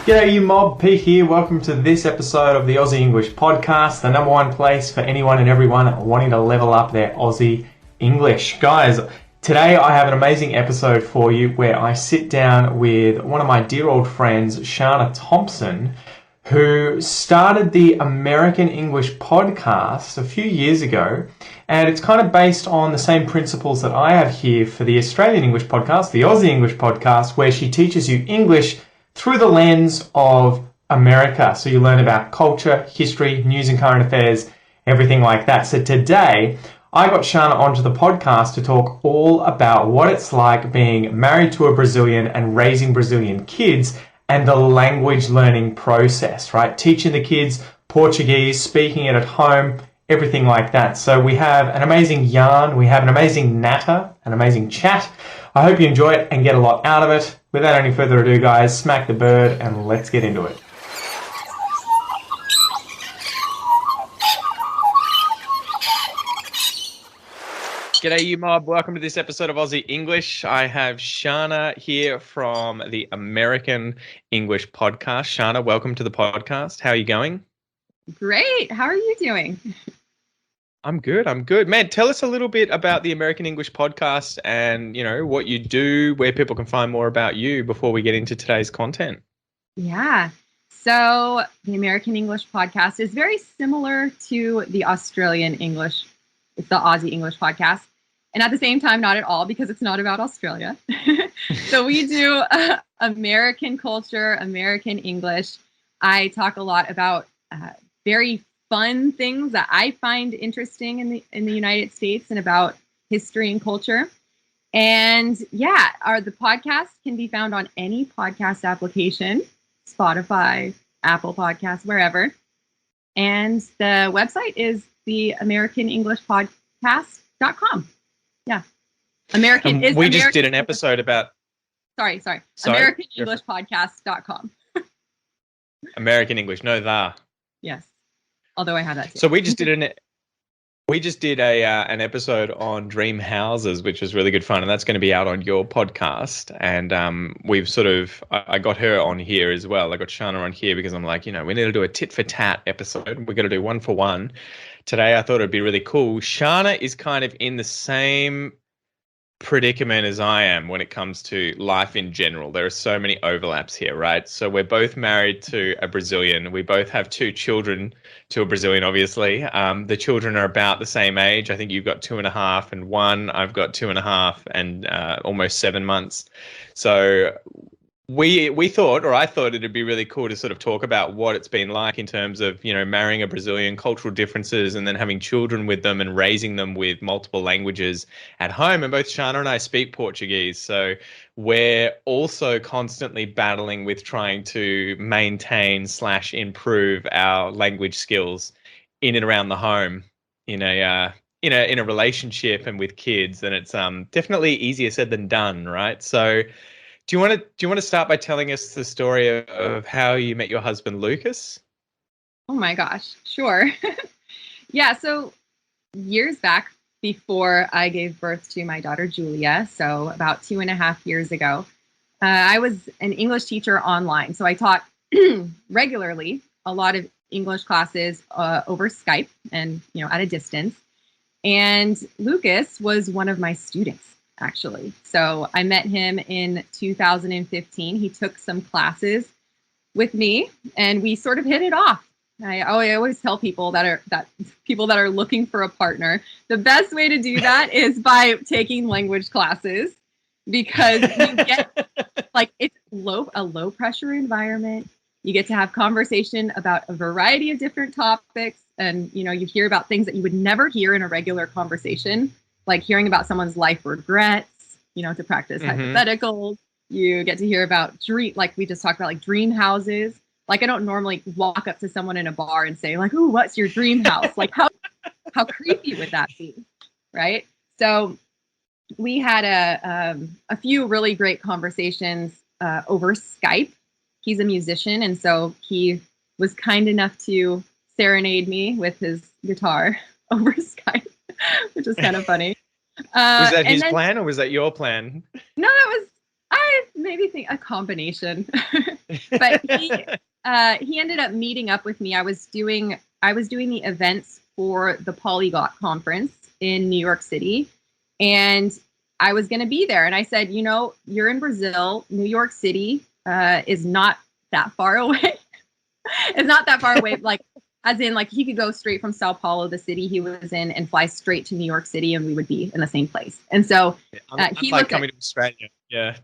G'day you mob, Pete here. Welcome to this episode of the Aussie English Podcast, the number one place for anyone and everyone wanting to level up their Aussie English. Guys, today I have an amazing episode for you where I sit down with one of my dear old friends, Shana Thompson, who started the American English Podcast a few years ago. And it's kind of based on the same principles that I have here for the Australian English Podcast, the Aussie English Podcast, where she teaches you English through the lens of America. So you learn about culture, history, news and current affairs, everything like that. So today, I got Shana onto the podcast to talk all about what it's like being married to a Brazilian and raising Brazilian kids and the language learning process, right? Teaching the kids Portuguese, speaking it at home, everything like that. So we have an amazing yarn, we have an amazing natter, an amazing chat. I hope you enjoy it and get a lot out of it. Without any further ado, guys, smack the bird and let's get into it. G'day you mob, welcome to this episode of Aussie English. I have Shana here from the American English Podcast. Shana, welcome to the podcast. How are you going? Great. How are you doing? I'm good. Man, tell us a little bit about the American English Podcast and, you know, what you do, where people can find more about you before we get into today's content. Yeah. So the American English Podcast is very similar to the Australian English, it's the Aussie English Podcast. And at the same time, not at all, because it's not about Australia. So we do American culture, American English. I talk a lot about very fun things that I find interesting in the United States and about history and culture. And yeah, the podcast can be found on any podcast application, Spotify, Apple Podcasts, wherever. And the website is the AmericanEnglishPodcast.com. Yeah. We just did an episode about... Sorry. AmericanEnglishPodcast.com. American English, no the. Yes. Although I have that too. So we just did an episode on dream houses, which was really good fun, and that's going to be out on your podcast. And I got her on here as well. I got Shana on here because I'm like, you know, we need to do a tit for tat episode. We're going to do one for one. Today I thought it'd be really cool. Shana is kind of in the same predicament as I am when it comes to life in general. There are so many overlaps here, right? So we're both married to a Brazilian. We both have two children to a Brazilian, obviously. The children are about the same age. I think you've got 2.5 and 1. I've got 2.5 and almost 7 months. So I thought it'd be really cool to sort of talk about what it's been like in terms of, you know, marrying a Brazilian, cultural differences, and then having children with them and raising them with multiple languages at home. And both Shana and I speak Portuguese. So we're also constantly battling with trying to maintain / improve our language skills in and around the home in a relationship and with kids. And it's definitely easier said than done, right? So do you want to start by telling us the story of how you met your husband, Lucas? Oh my gosh, sure. Yeah, so years back before I gave birth to my daughter, Julia, so about 2.5 years ago, I was an English teacher online. So I taught regularly a lot of English classes over Skype and, you know, at a distance. And Lucas was one of my students, actually. So I met him in 2015. He took some classes with me and we sort of hit it off. I always tell people that are looking for a partner, the best way to do that is by taking language classes, because you get it's a low pressure environment. You get to have conversation about a variety of different topics, and you know, you hear about things that you would never hear in a regular conversation, like hearing about someone's life regrets, you know, to practice hypotheticals. You get to hear about we just talked about, like, dream houses. Like, I don't normally walk up to someone in a bar and say, like, "Ooh, what's your dream house?" Like, how creepy would that be, right? So we had a few really great conversations over Skype. He's a musician, and so he was kind enough to serenade me with his guitar over Skype, which is kind of funny. Was that his plan or was that your plan? No, that was, I maybe think a combination. But he ended up meeting up with me. I was doing the events for the Polyglot conference in New York City, and I was going to be there. And I said, you're in Brazil. New York City is not that far away. It's not that far away. Like, as in, like, he could go straight from Sao Paulo, the city he was in, and fly straight to New York City, and we would be in the same place. And so he like looked coming to Australia. Yeah.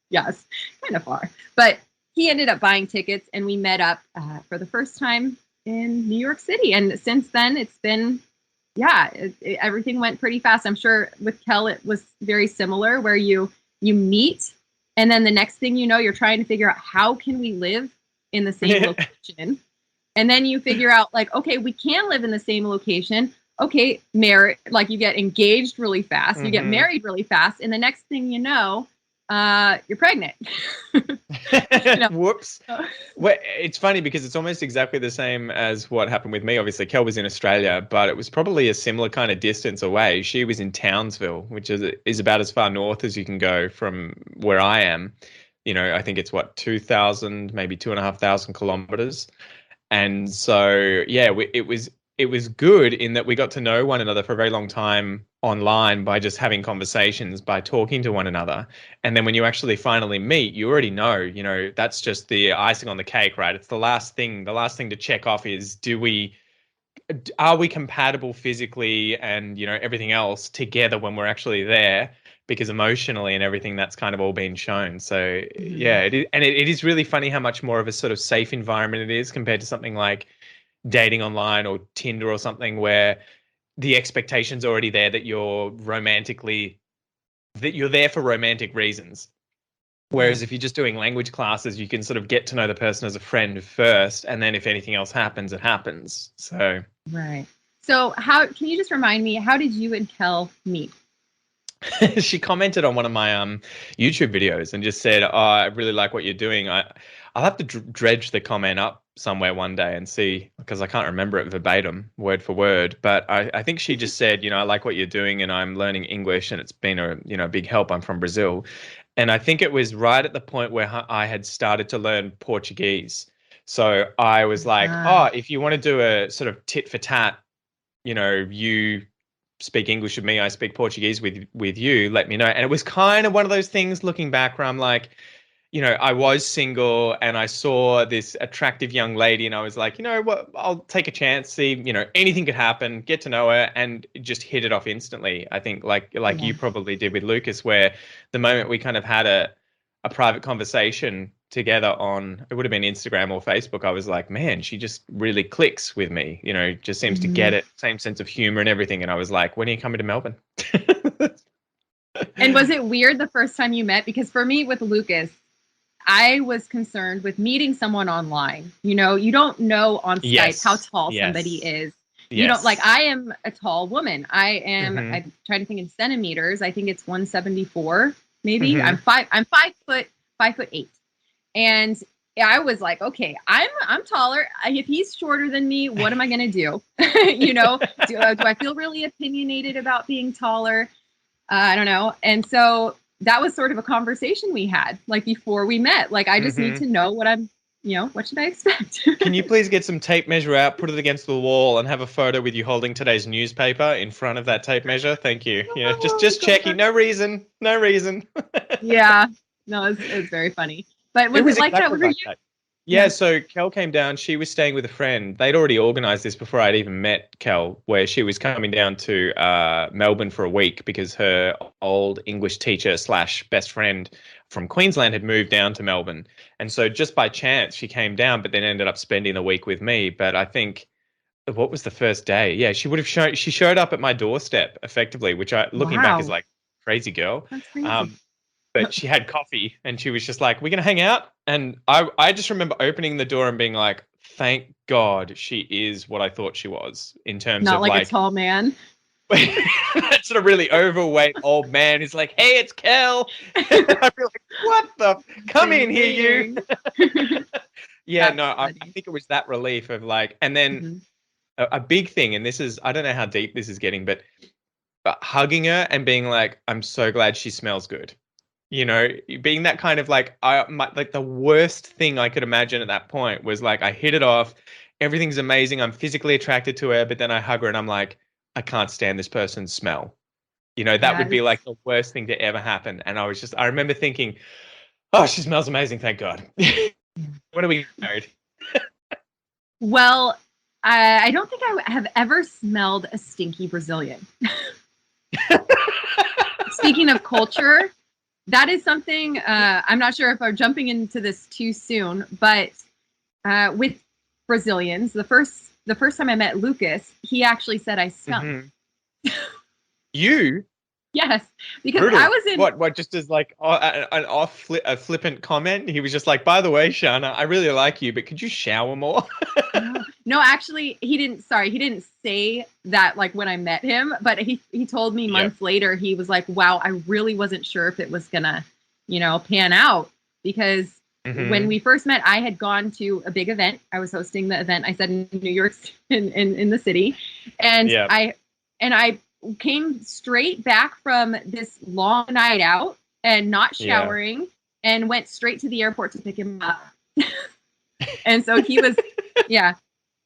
Yes, kind of far. But he ended up buying tickets, and we met up for the first time in New York City. And since then, it's been, everything went pretty fast. I'm sure with Kel, it was very similar, where you meet, and then the next thing you know, you're trying to figure out, how can we live in the same location? And then you figure out, like, okay, we can live in the same location. Okay, like, you get engaged really fast, you get married really fast, and the next thing you know, you're pregnant. Whoops. Well, it's funny because it's almost exactly the same as what happened with me. Obviously, Kel was in Australia, but it was probably a similar kind of distance away. She was in Townsville, which is about as far north as you can go from where I am. I think it's 2,000, maybe 2,500 kilometers. And so, yeah, it was good in that we got to know one another for a very long time online by just having conversations, by talking to one another. And then when you actually finally meet, you already know, that's just the icing on the cake, right? It's the last thing to check off is, are we compatible physically and, everything else together when we're actually there? Because emotionally and everything, that's kind of all been shown. So yeah, it is, and it is really funny how much more of a sort of safe environment it is compared to something like dating online or Tinder or something, where the expectation's already there that you're there for romantic reasons. Whereas if you're just doing language classes, you can sort of get to know the person as a friend first, and then if anything else happens, it happens. So right. So can you just remind me, how did you and Kel meet? She commented on one of my YouTube videos and just said, "Oh, I really like what you're doing." I'll have to dredge the comment up somewhere one day and see, because I can't remember it verbatim, word for word. But I think she just said, I like what you're doing, and I'm learning English, and it's been a big help. I'm from Brazil, and I think it was right at the point where I had started to learn Portuguese. So I was like, "Oh, if you want to do a sort of tit for tat, you speak English with me, I speak Portuguese with you, let me know." And it was kind of one of those things, looking back, where I'm like, I was single and I saw this attractive young lady and I was like, what, I'll take a chance, see, anything could happen, get to know her, and just hit it off instantly. I think like you probably did with Lucas, where the moment we kind of had a private conversation together on, it would have been Instagram or Facebook, I was like, man, she just really clicks with me, just seems to get it, same sense of humor and everything. And I was like, when are you coming to Melbourne? And was it weird the first time you met? Because for me with Lucas, I was concerned with meeting someone online. You don't know on Skype how tall somebody is. You don't, like, I am a tall woman. I am, I'm trying to think in centimeters. I think it's 174, maybe. I'm 5'8". And I was like, okay, I'm taller. If he's shorter than me, what am I going to do? Do I feel really opinionated about being taller? I don't know. And so that was sort of a conversation we had, like, before we met. Like, I just need to know what should I expect? Can you please get some tape measure out, put it against the wall, and have a photo with you holding today's newspaper in front of that tape measure? Thank you. Just checking. No reason. Yeah. No, it's very funny. But was it like that with you? Yeah, so Kel came down. She was staying with a friend. They'd already organised this before I'd even met Kel, where she was coming down to Melbourne for a week because her old English teacher / best friend from Queensland had moved down to Melbourne. And so just by chance, she came down, but then ended up spending the week with me. But I think, what was the first day? Yeah, she showed up at my doorstep effectively, which looking back is like, crazy girl. That's crazy. But she had coffee and she was just like, "We're going to hang out." And I just remember opening the door and being like, thank God she is what I thought she was, in terms not of like a tall man. That sort of really overweight old man who's like, "Hey, it's Kel." I'd be like, "What the? Come in here, you." Yeah, no, I think it was that relief of like, and then a big thing, and this is, I don't know how deep this is getting, but hugging her and being like, "I'm so glad she smells good." being that kind of like like the worst thing I could imagine at that point was like I hit it off, everything's amazing, I'm physically attracted to her, but then I hug her and I'm like, I can't stand this person's smell. That would be Yes. like the worst thing to ever happen. And I remember thinking, oh, she smells amazing, thank God. When are we married? Well, I don't think I have ever smelled a stinky Brazilian. Speaking of culture, that is something I'm not sure if I'm jumping into this too soon, but with Brazilians, the first time I met Lucas, he actually said I stunk. Mm-hmm. You? Yes, because Brutal. I was in. What? Just as like a flippant comment? He was just like, by the way, Shana, I really like you, but could you shower more? No, actually, he didn't. Sorry, he didn't say that like when I met him, but he told me months later. He was like, "Wow, I really wasn't sure if it was gonna, pan out because when we first met, I had gone to a big event. I was hosting the event. I said in New York, in the city, and I came straight back from this long night out and not showering and went straight to the airport to pick him up. And so he was, yeah.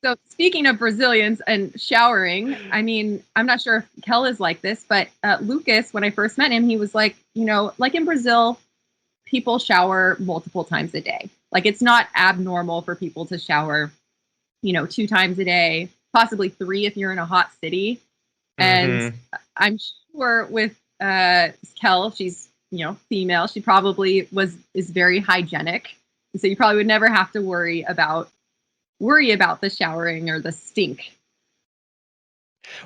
So speaking of Brazilians and showering, I mean, I'm not sure if Kel is like this, but Lucas, when I first met him, he was like, like in Brazil, people shower multiple times a day. Like it's not abnormal for people to shower, 2 times a day, possibly 3 if you're in a hot city. And I'm sure with Kel, she's female. She probably is very hygienic, so you probably would never have to worry about the showering or the stink.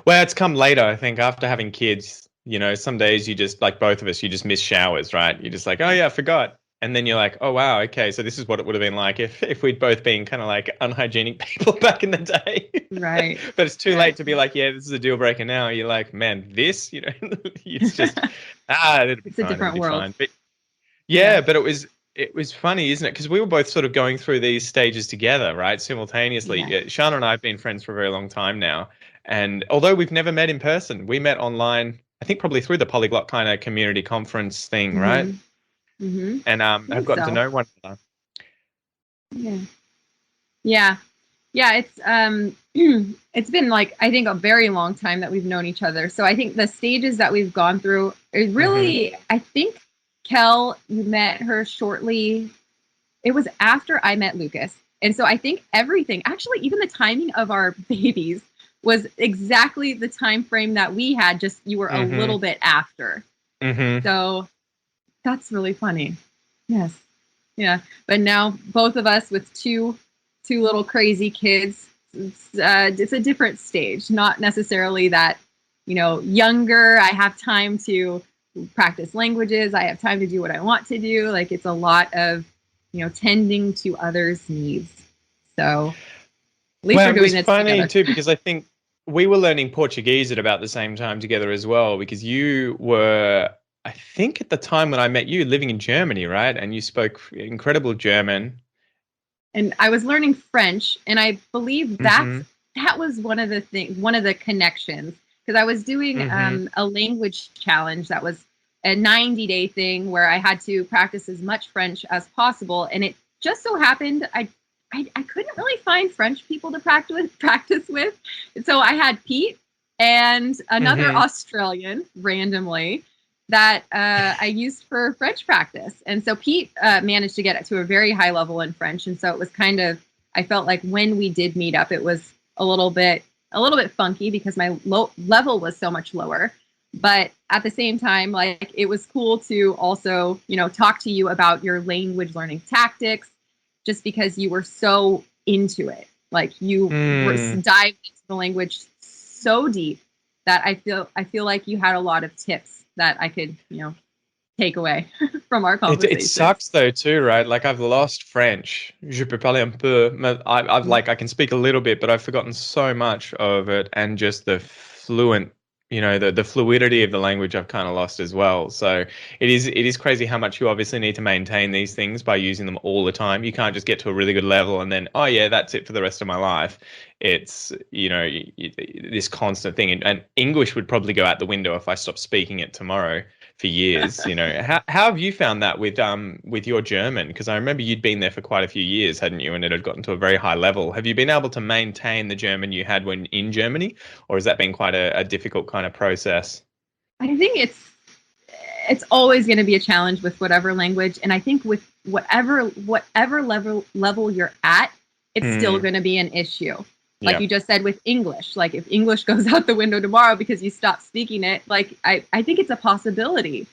Well, it's come later, I think, after having kids. Some days you just like both of us, you just miss showers, right? You're just like, oh yeah, I forgot. And then you're like, oh wow, okay, so this is what it would have been like if we'd both been kind of like unhygienic people back in the day. Right. But it's too late to be like, yeah, this is a deal breaker now. You're like, man, this, it's just it'll be it's fine. A different world. Fine. But but it was funny, isn't it? Because we were both sort of going through these stages together, right? Simultaneously. Yeah. Shana and I have been friends for a very long time now. And although we've never met in person, we met online, I think probably through the Polyglot kind of community conference thing, right? Mm-hmm. And have gotten to know one another. Yeah. It's it's been like I think a very long time that we've known each other. So I think the stages that we've gone through is really. I think Kel, you met her shortly. It was after I met Lucas, and so I think everything, actually, even the timing of our babies, was exactly the time frame that we had. Just you were a little bit after. So. That's really funny. Yes. Yeah. But now both of us with two little crazy kids, it's a different stage, not necessarily that, younger. I have time to practice languages. I have time to do what I want to do. Like it's a lot of, tending to others' needs. So at least we're doing this together. It was funny too, because I think we were learning Portuguese at about the same time together as well, because you were, I think at the time when I met you, living in Germany, right? And you spoke incredible German. And I was learning French, and I believe that was one of the connections, because I was doing a language challenge that was a 90-day thing where I had to practice as much French as possible, and it just so happened I couldn't really find French people to practice with, so I had Pete and another Australian randomly that I used for French practice. And so Pete managed to get it to a very high level in French. And so it was kind of, I felt like when we did meet up, it was a little bit funky because my level was so much lower. But at the same time, like it was cool to also, talk to you about your language learning tactics, just because you were so into it. Like you were dived into the language so deep that I feel like you had a lot of tips that I could, take away from our conversation. It sucks though too, right? Like I've lost French. Je peux parler un peu. I've like I can speak a little bit, but I've forgotten so much of it, and just the fluent, the fluidity of the language I've kind of lost as well. So it is crazy how much you obviously need to maintain these things by using them all the time. You can't just get to a really good level and then, oh yeah, that's it for the rest of my life. It's, this constant thing. And English would probably go out the window if I stopped speaking it tomorrow. for years. How have you found that with your German? Because I remember you'd been there for quite a few years, hadn't you? And it had gotten to a very high level. Have you been able to maintain the German you had when in Germany, or has that been quite a difficult kind of process? I think it's always going to be a challenge with whatever language, and I think with whatever level you're at, it's still going to be an issue. Like you just said with English, like if English goes out the window tomorrow because you stop speaking it, like I think it's a possibility.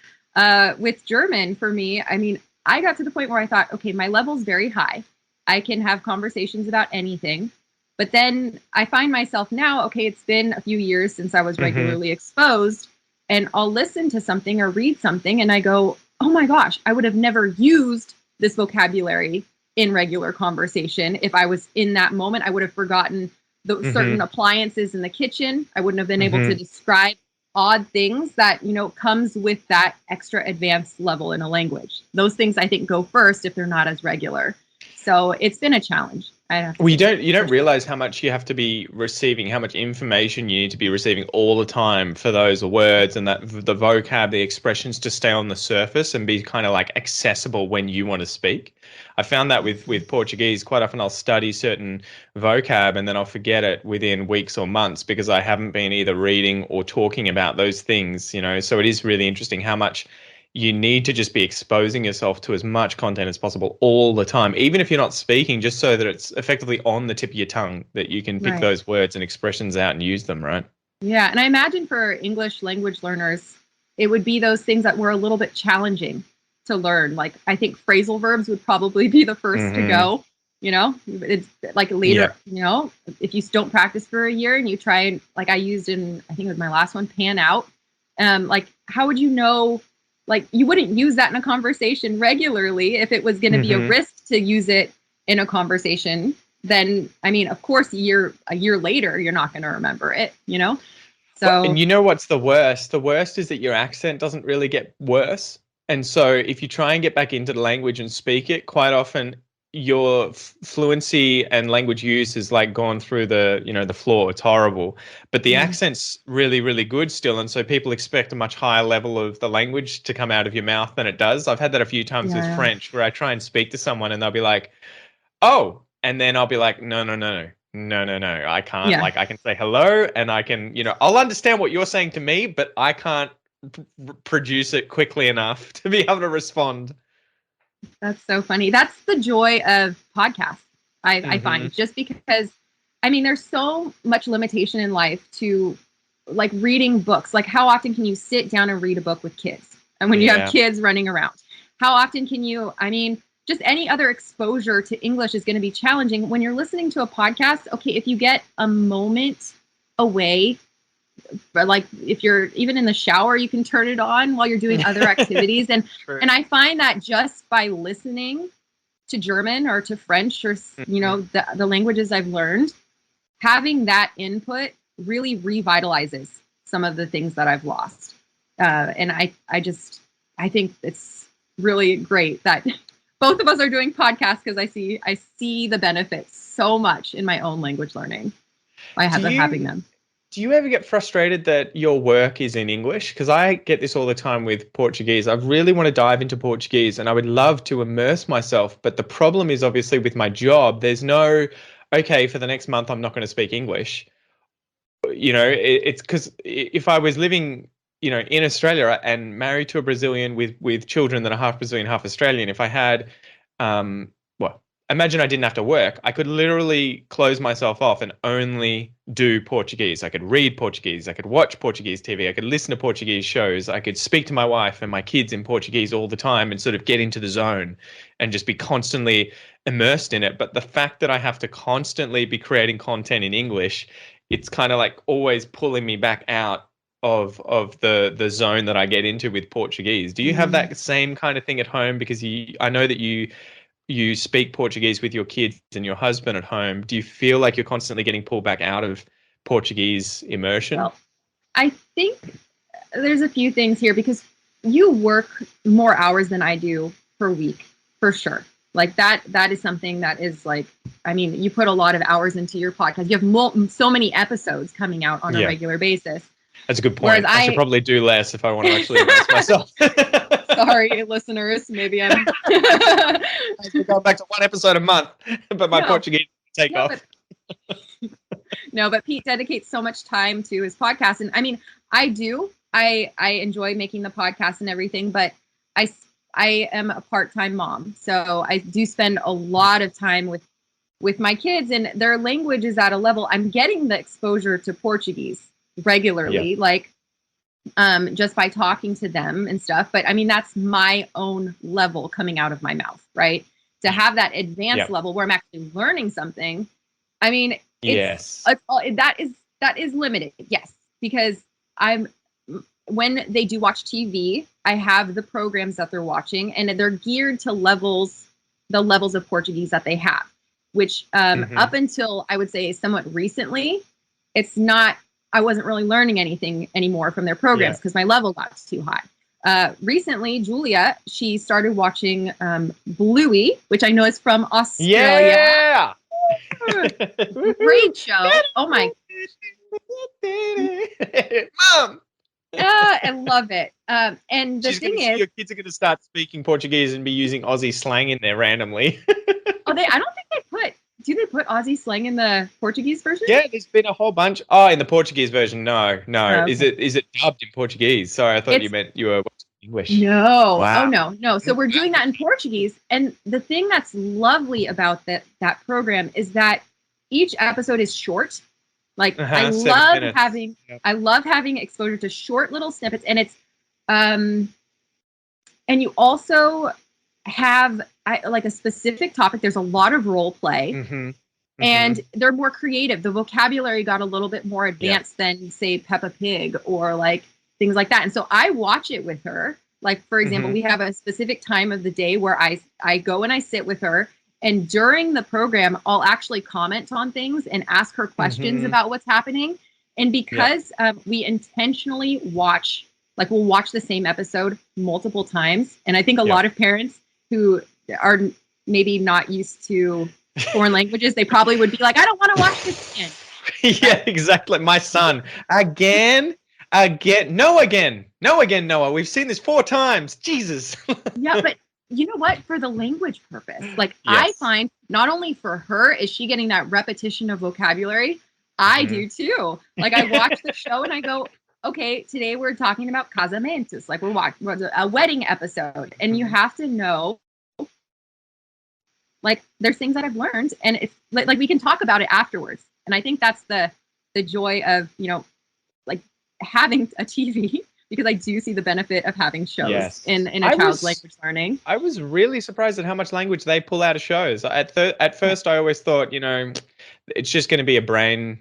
With German, for me, I mean, I got to the point where I thought, okay, my level's very high. I can have conversations about anything. But then I find myself now, okay, it's been a few years since I was regularly exposed, and I'll listen to something or read something and I go, oh my gosh, I would have never used this vocabulary in regular conversation. If I was in that moment, I would have forgotten the certain appliances in the kitchen. I wouldn't have been able to describe odd things that, comes with that extra advanced level in a language. Those things I think go first if they're not as regular. So it's been a challenge. Well, you don't realize how much you have to be receiving, how much information you need to be receiving all the time for those words and that the vocab, the expressions to stay on the surface and be kind of like accessible when you want to speak. I found that with Portuguese, quite often I'll study certain vocab and then I'll forget it within weeks or months because I haven't been either reading or talking about those things, So it is really interesting how much you need to just be exposing yourself to as much content as possible all the time, even if you're not speaking, just so that it's effectively on the tip of your tongue, that you can pick those words and expressions out and use them, right? Yeah. And I imagine for English language learners, it would be those things that were a little bit challenging to learn. Like, I think phrasal verbs would probably be the first to go. It's like later, if you don't practice for a year and you try and, like I used in, I think it was my last one, pan out. Like, how would you know? Like, you wouldn't use that in a conversation regularly if it was going to be a risk to use it in a conversation. Then, I mean, of course, a year later, you're not going to remember it, So, and you know what's the worst? The worst is that your accent doesn't really get worse. And so if you try and get back into the language and speak it, quite often your fluency and language use is like gone through the floor. It's horrible, but the accent's really, really good still. And so people expect a much higher level of the language to come out of your mouth than it does. I've had that a few times with French where I try and speak to someone and they'll be like, oh, and then I'll be like, no, I can't. Like, I can say hello and I can, I'll understand what you're saying to me, but I can't produce it quickly enough to be able to respond. That's so funny. That's the joy of podcasts, I find, just because, I mean, there's so much limitation in life to, like, reading books. Like, how often can you sit down and read a book with kids? And when you have kids running around, how often can you, I mean, just any other exposure to English is going to be challenging. When you're listening to a podcast, okay, if you get a moment away, but like if you're even in the shower, you can turn it on while you're doing other activities. And and I find that just by listening to German or to French or, the languages I've learned, having that input really revitalizes some of the things that I've lost. And I think it's really great that both of us are doing podcasts because I see the benefits so much in my own language learning by having them. Do you ever get frustrated that your work is in English? Because I get this all the time with Portuguese. I really want to dive into Portuguese and I would love to immerse myself. But the problem is obviously with my job, there's no, okay, for the next month, I'm not going to speak English. It's because if I was living, in Australia and married to a Brazilian with children that are half Brazilian, half Australian, if I had, imagine I didn't have to work. I could literally close myself off and only do Portuguese. I could read Portuguese. I could watch Portuguese TV. I could listen to Portuguese shows. I could speak to my wife and my kids in Portuguese all the time and sort of get into the zone and just be constantly immersed in it. But the fact that I have to constantly be creating content in English, it's kind of like always pulling me back out of the zone that I get into with Portuguese. Do you have that same kind of thing at home? Because I know that you speak Portuguese with your kids and your husband at home. Do you feel like you're constantly getting pulled back out of Portuguese immersion? Well, I think there's a few things here because you work more hours than I do per week, for sure. Like that is something that is like, I mean, you put a lot of hours into your podcast. You have so many episodes coming out on a regular basis. That's a good Whereas point. I should probably do less if I want to actually immerse myself. sorry, listeners, maybe I'm I've gone back to one episode a month, but my No. Portuguese take No, off. but Pete dedicates so much time to his podcast. And I mean, I do. I enjoy making the podcast and everything, but I am a part-time mom. So I do spend a lot of time with my kids, and their language is at a level. I'm getting the exposure to Portuguese regularly, like just by talking to them and stuff. But I mean, that's my own level coming out of my mouth, right? To have that advanced level where I'm actually learning something. I mean, that is limited. Yes, because when they do watch TV, I have the programs that they're watching, and they're geared to the levels of Portuguese that they have, which up until I would say somewhat recently, I wasn't really learning anything anymore from their programs because my level got too high. Recently, Julia, she started watching Bluey, which I know is from Australia. Yeah. Great show. Oh my. Mom. I love it. And the thing is, your kids are going to start speaking Portuguese and be using Aussie slang in there randomly. I don't think do they put Aussie slang in the Portuguese version? Yeah, there's been a whole bunch. Oh, in the Portuguese version, no. Oh, okay. Is it dubbed in Portuguese? Sorry, I thought you meant you were watching English. No. Wow. Oh, no. So we're doing that in Portuguese. And the thing that's lovely about that program is that each episode is short. Like I love having exposure to short little snippets, and it's and you also have like a specific topic. There's a lot of role play, and they're more creative. The vocabulary got a little bit more advanced than say Peppa Pig or like things like that. And so I watch it with her. Like for example, we have a specific time of the day where I go and I sit with her. And during the program, I'll actually comment on things and ask her questions about what's happening. And because we intentionally watch, like we'll watch the same episode multiple times. And I think a lot of parents who are maybe not used to foreign languages, they probably would be like, I don't want to watch this again. Yeah, exactly. My son, again, Noah. We've seen this 4 times. Jesus. Yeah, but you know what? For the language purpose, like I find not only for her is she getting that repetition of vocabulary, I do too. Like I watch the show and I go, okay, today we're talking about casamentos, like we're watching a wedding episode, and you have to know, like there's things that I've learned, and it's like we can talk about it afterwards. And I think that's the joy of like having a TV. Because I do see the benefit of having shows in a child's language learning. I was really surprised at how much language they pull out of shows. At first, I always thought, it's just going to be a brain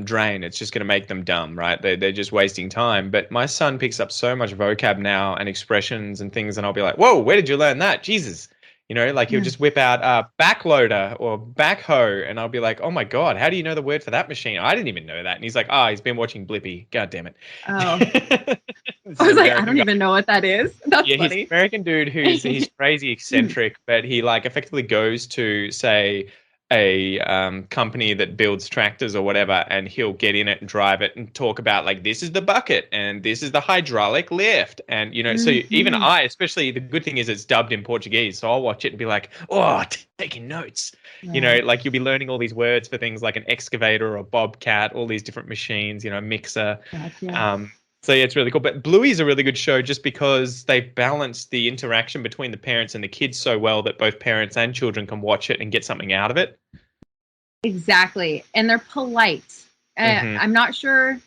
drain. It's just going to make them dumb, right? They're just wasting time. But my son picks up so much vocab now and expressions and things, and I'll be like, whoa, where did you learn that? Jesus. Like he'll just whip out backloader or backhoe, and I'll be like, oh my God, how do you know the word for that machine? I didn't even know that. And he's like, he's been watching Blippi. God damn it. Oh. I was like, I don't even know what that is. That's funny. He's an American dude he's crazy eccentric, but he like effectively goes to say a company that builds tractors or whatever, and he'll get in it and drive it and talk about like, this is the bucket and this is the hydraulic lift. And, so even especially the good thing is it's dubbed in Portuguese. So I'll watch it and be like, taking notes, like you'll be learning all these words for things like an excavator or a bobcat, all these different machines, mixer. Gotcha. So yeah, it's really cool. But Bluey's a really good show just because they balance the interaction between the parents and the kids so well that both parents and children can watch it and get something out of it. Exactly. And they're polite. I'm not sure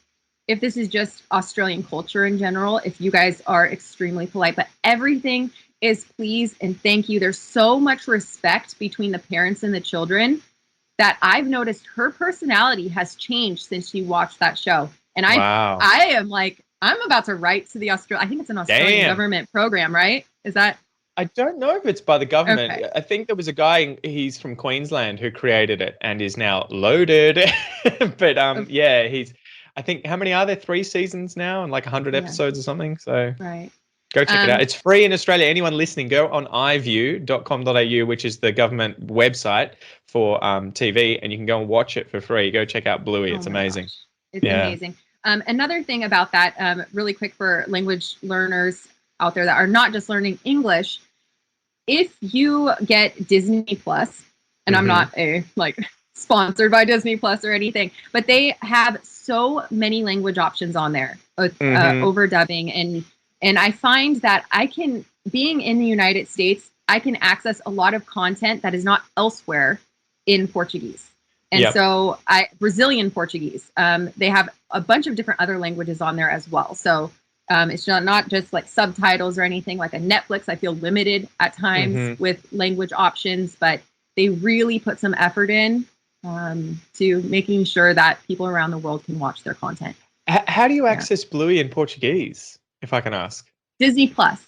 if this is just Australian culture in general, if you guys are extremely polite, but everything is please and thank you. There's so much respect between the parents and the children that I've noticed her personality has changed since she watched that show. And I am like, I'm about to write to the I think it's an Australian government program, right? Is that? I don't know if it's by the government. Okay. I think there was a guy, he's from Queensland, who created it and is now loaded. But I think, how many are there? 3 seasons now and like 100 episodes or something. So go check it out. It's free in Australia. Anyone listening, go on iview.com.au, which is the government website for TV, and you can go and watch it for free. Go check out Bluey. It's amazing. Gosh. It's amazing. Another thing about that, really quick for language learners out there that are not just learning English, if you get Disney Plus, and I'm not sponsored by Disney Plus or anything, but they have so many language options on there with overdubbing, and I find that being in the United States, I can access a lot of content that is not elsewhere in Portuguese. And so Brazilian Portuguese, they have a bunch of different other languages on there as well. So it's not just like subtitles or anything like a Netflix. I feel limited at times with language options, but they really put some effort in to making sure that people around the world can watch their content. How do you access Bluey in Portuguese, if I can ask? Disney Plus.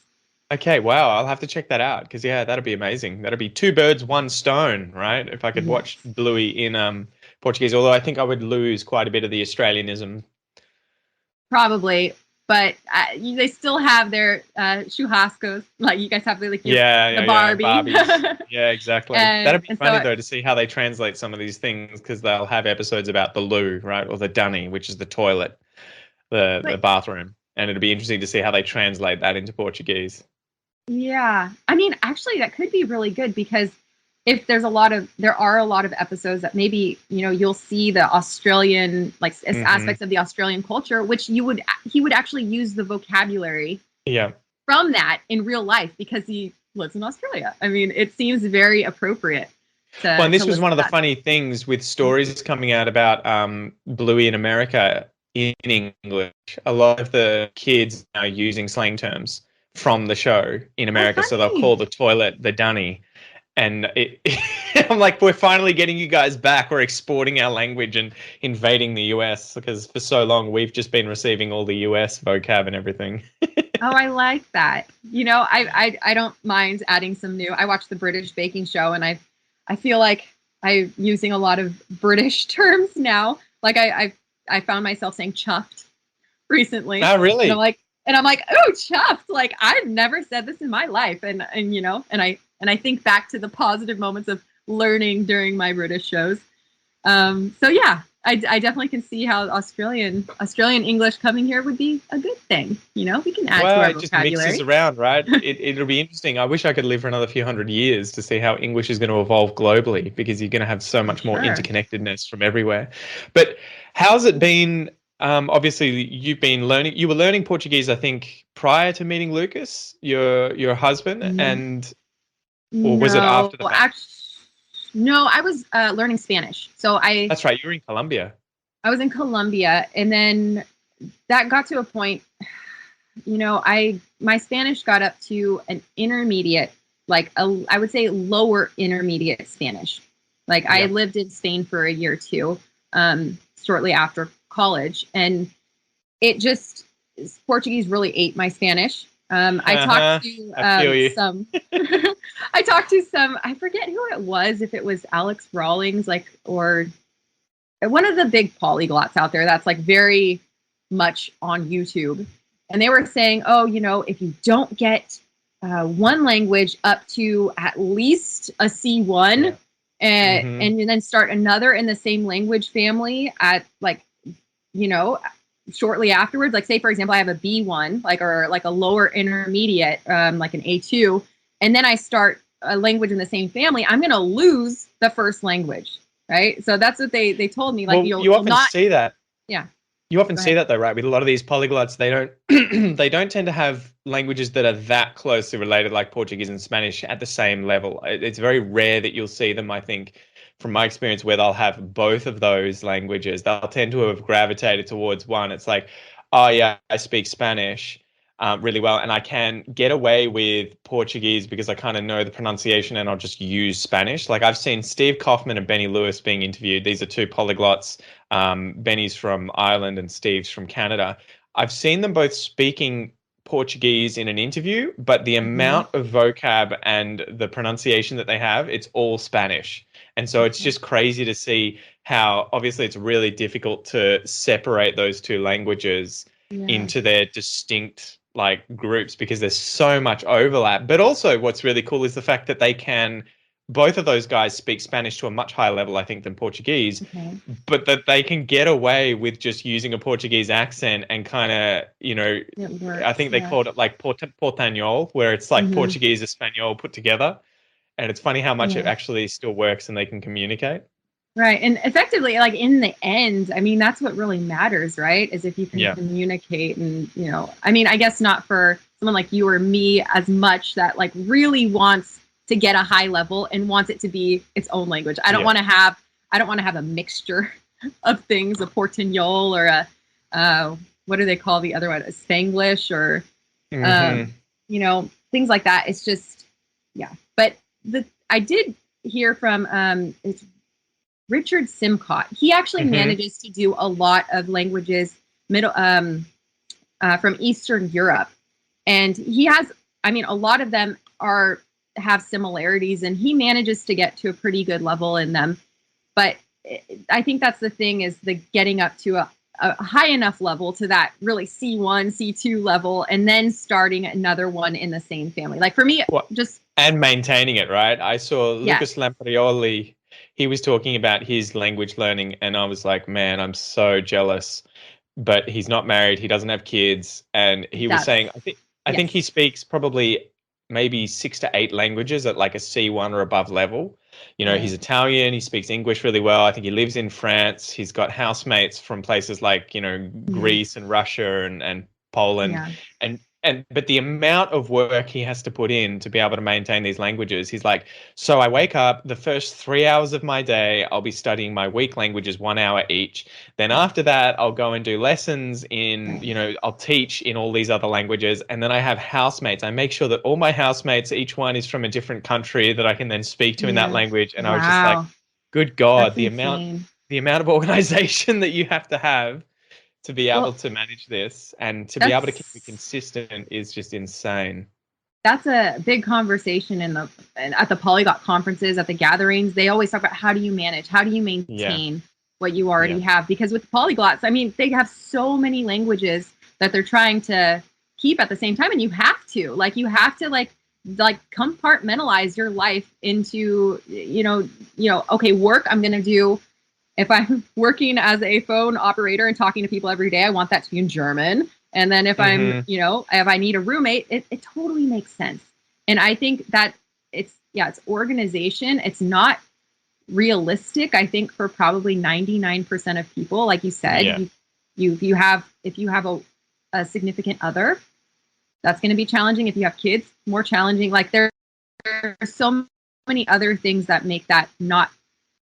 Okay, wow, I'll have to check that out because that'd be amazing. That'd be two birds, one stone, right? If I could watch Bluey in Portuguese, although I think I would lose quite a bit of the Australianism. Probably, but they still have their churrascos. Like you guys have the Barbie. Barbies. Yeah, exactly. That'd be funny so, though to see how they translate some of these things because they'll have episodes about the loo, right, or the dunny, which is the toilet, the bathroom, and it'd be interesting to see how they translate that into Portuguese. Yeah. I mean, actually, that could be really good because if there are a lot of episodes that maybe, you'll see the Australian, aspects of the Australian culture, which he would actually use the vocabulary from that in real life because he lives in Australia. I mean, it seems very appropriate. And this was one of the funny things with stories coming out about Bluey in America in English. A lot of the kids are using slang terms from the show in America. So they'll call the toilet the dunny. And I'm like, we're finally getting you guys back. We're exporting our language and invading the US because for so long we've just been receiving all the US vocab and everything. Oh, I like that. I don't mind adding some new. I watch the British baking show and I feel like I'm using a lot of British terms now. Like I found myself saying chuffed recently. Oh, really? And I'm like, oh, chuffed. Like I've never said this in my life. And I think back to the positive moments of learning during my British shows. So yeah, I definitely can see how Australian English coming here would be a good thing. We can add to our vocabulary. It just mixes around, right? It'll be interesting. I wish I could live for another few hundred years to see how English is going to evolve globally because you're going to have so much more interconnectedness from everywhere. But how's it been? Obviously, you were learning Portuguese, I think, prior to meeting Lucas, your husband, or was it after that? No, I was learning Spanish. That's right, you were in Colombia. I was in Colombia, and then that got to a point, my Spanish got up to an intermediate, I would say lower intermediate Spanish. I lived in Spain for a year or two, shortly after college, and Portuguese really ate my Spanish. I talked to some I talked to some, I forget who it was, if it was Alex Rawlings, or one of the big polyglots out there that's very much on YouTube. And they were saying, if you don't get one language up to at least a C1 and then start another in the same language family at shortly afterwards, say for example, I have a B1, or a lower intermediate, like an A2, and then I start a language in the same family, I'm going to lose the first language, right? So that's what they told me. You often see that. Yeah. You often see that though, right? With a lot of these polyglots, they don't they don't tend to have languages that are that closely related, like Portuguese and Spanish, at the same level. It's very rare that you'll see them, I think, from my experience, where they'll have both of those languages. They'll tend to have gravitated towards one. It's like, oh yeah, I speak Spanish really well, and I can get away with Portuguese because I kind of know the pronunciation and I'll just use Spanish. I've seen Steve Kaufman and Benny Lewis being interviewed. These are two polyglots. Benny's from Ireland and Steve's from Canada. I've seen them both speaking Portuguese in an interview, but the amount of vocab and the pronunciation that they have, it's all Spanish. And so it's just crazy to see how obviously it's really difficult to separate those two languages into their distinct groups because there's so much overlap. But also what's really cool is the fact that they can both of those guys speak Spanish to a much higher level, I think, than Portuguese, Okay. but that they can get away with just using a Portuguese accent and kind of, It I works. think they Yeah. called it like Portañol, where it's like Hmm. Portuguese, Espanol put together. And it's funny how much it Yeah. actually still works and they can communicate. Right. And effectively, like in the end, I mean, that's what really matters, right? Is if you can Yeah. communicate and, I mean, I guess not for someone like you or me as much that like really wants to get a high level and wants it to be its own language. Yeah. I don't want to have a mixture of things, a Portuñol or what do they call the other one? A Spanglish or, Hmm. things like that. It's just, yeah. But I did hear from, it's Richard Simcott. He actually Hmm. manages to do a lot of languages from Eastern Europe, and he has. I mean, a lot of them have similarities, and he manages to get to a pretty good level in them. But I think that's the thing is the getting up to a high enough level to that really C1, C2 level, and then starting another one in the same family. Like for me, What? just And maintaining it, right? I saw yes, Lucas Lamprioli. He was talking about his language learning, and I was like, man, I'm so jealous. But he's not married. He doesn't have kids, and he was that's saying, I think he yes, speaks probably maybe 6 to 8 languages at like a C1 or above level. He's right, Italian. He speaks English really well. I think he lives in France. He's got housemates from places like mm, Greece and Russia and Poland, yeah, but the amount of work he has to put in to be able to maintain these languages, he's like, so I wake up, the first 3 hours of my day, I'll be studying my weak languages 1 hour each. Then yeah, after that, I'll go and do lessons in, right, I'll teach in all these other languages. And then I have housemates. I make sure that all my housemates, each one is from a different country that I can then speak to in that yeah. language. And I was just like, Wow, good God, that's the insane. amount of organization that you have to be able Well, to manage this and to be able to keep it that's consistent is just insane. that's a big conversation at the polyglot conferences, at the gatherings. They always talk about how do you manage, how do you Yeah, maintain what you yeah, already have? Because with polyglots, I mean, they have so many languages that they're trying to keep at the same time, and you have to like compartmentalize your life into okay, work. I'm gonna do if I'm working as a phone operator and talking to people every day, I want that to be in German. And then hmm if I need a roommate, it totally makes sense. And I think that it's organization. It's not realistic, I think, for probably 99% of people. Like you said, yeah, if you have a significant other, that's going to be challenging. If you have kids, more challenging. Like there are so many other things that make that not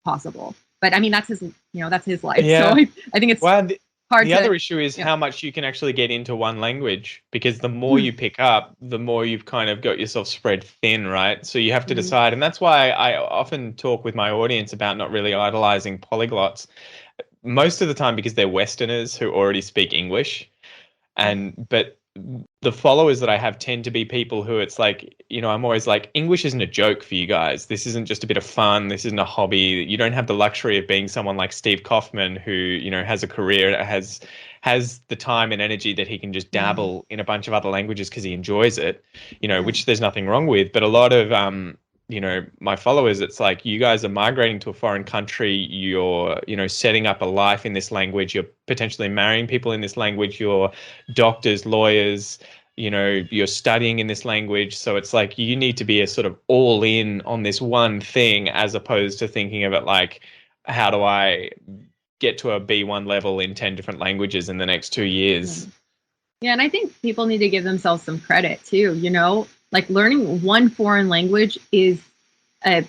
possible. But I mean, that's his life. So yeah. I think it's Well, hard the other to, issue is yeah. how much you can actually get into one language because the more Hmm. you pick up, the more you've kind of got yourself spread thin, right? So you have to Hmm. decide. And that's why I often talk with my audience about not really idolizing polyglots most of the time because they're Westerners who already speak English. But the followers that I have tend to be people who it's like, I'm always like, English isn't a joke for you guys. This isn't just a bit of fun. This isn't a hobby. You don't have the luxury of being someone like Steve Kaufman who, has a career, has the time and energy that he can just Hmm. dabble in a bunch of other languages because he enjoys it, Right. which there's nothing wrong with. But a lot of my followers, it's like you guys are migrating to a foreign country, you're, setting up a life in this language, you're potentially marrying people in this language, you're doctors, lawyers, you're studying in this language. So it's like you need to be a sort of all in on this one thing as opposed to thinking of it like, how do I get to a B1 level in 10 different languages in the next 2 years? Yeah, and I think people need to give themselves some credit too. Like learning one foreign language is a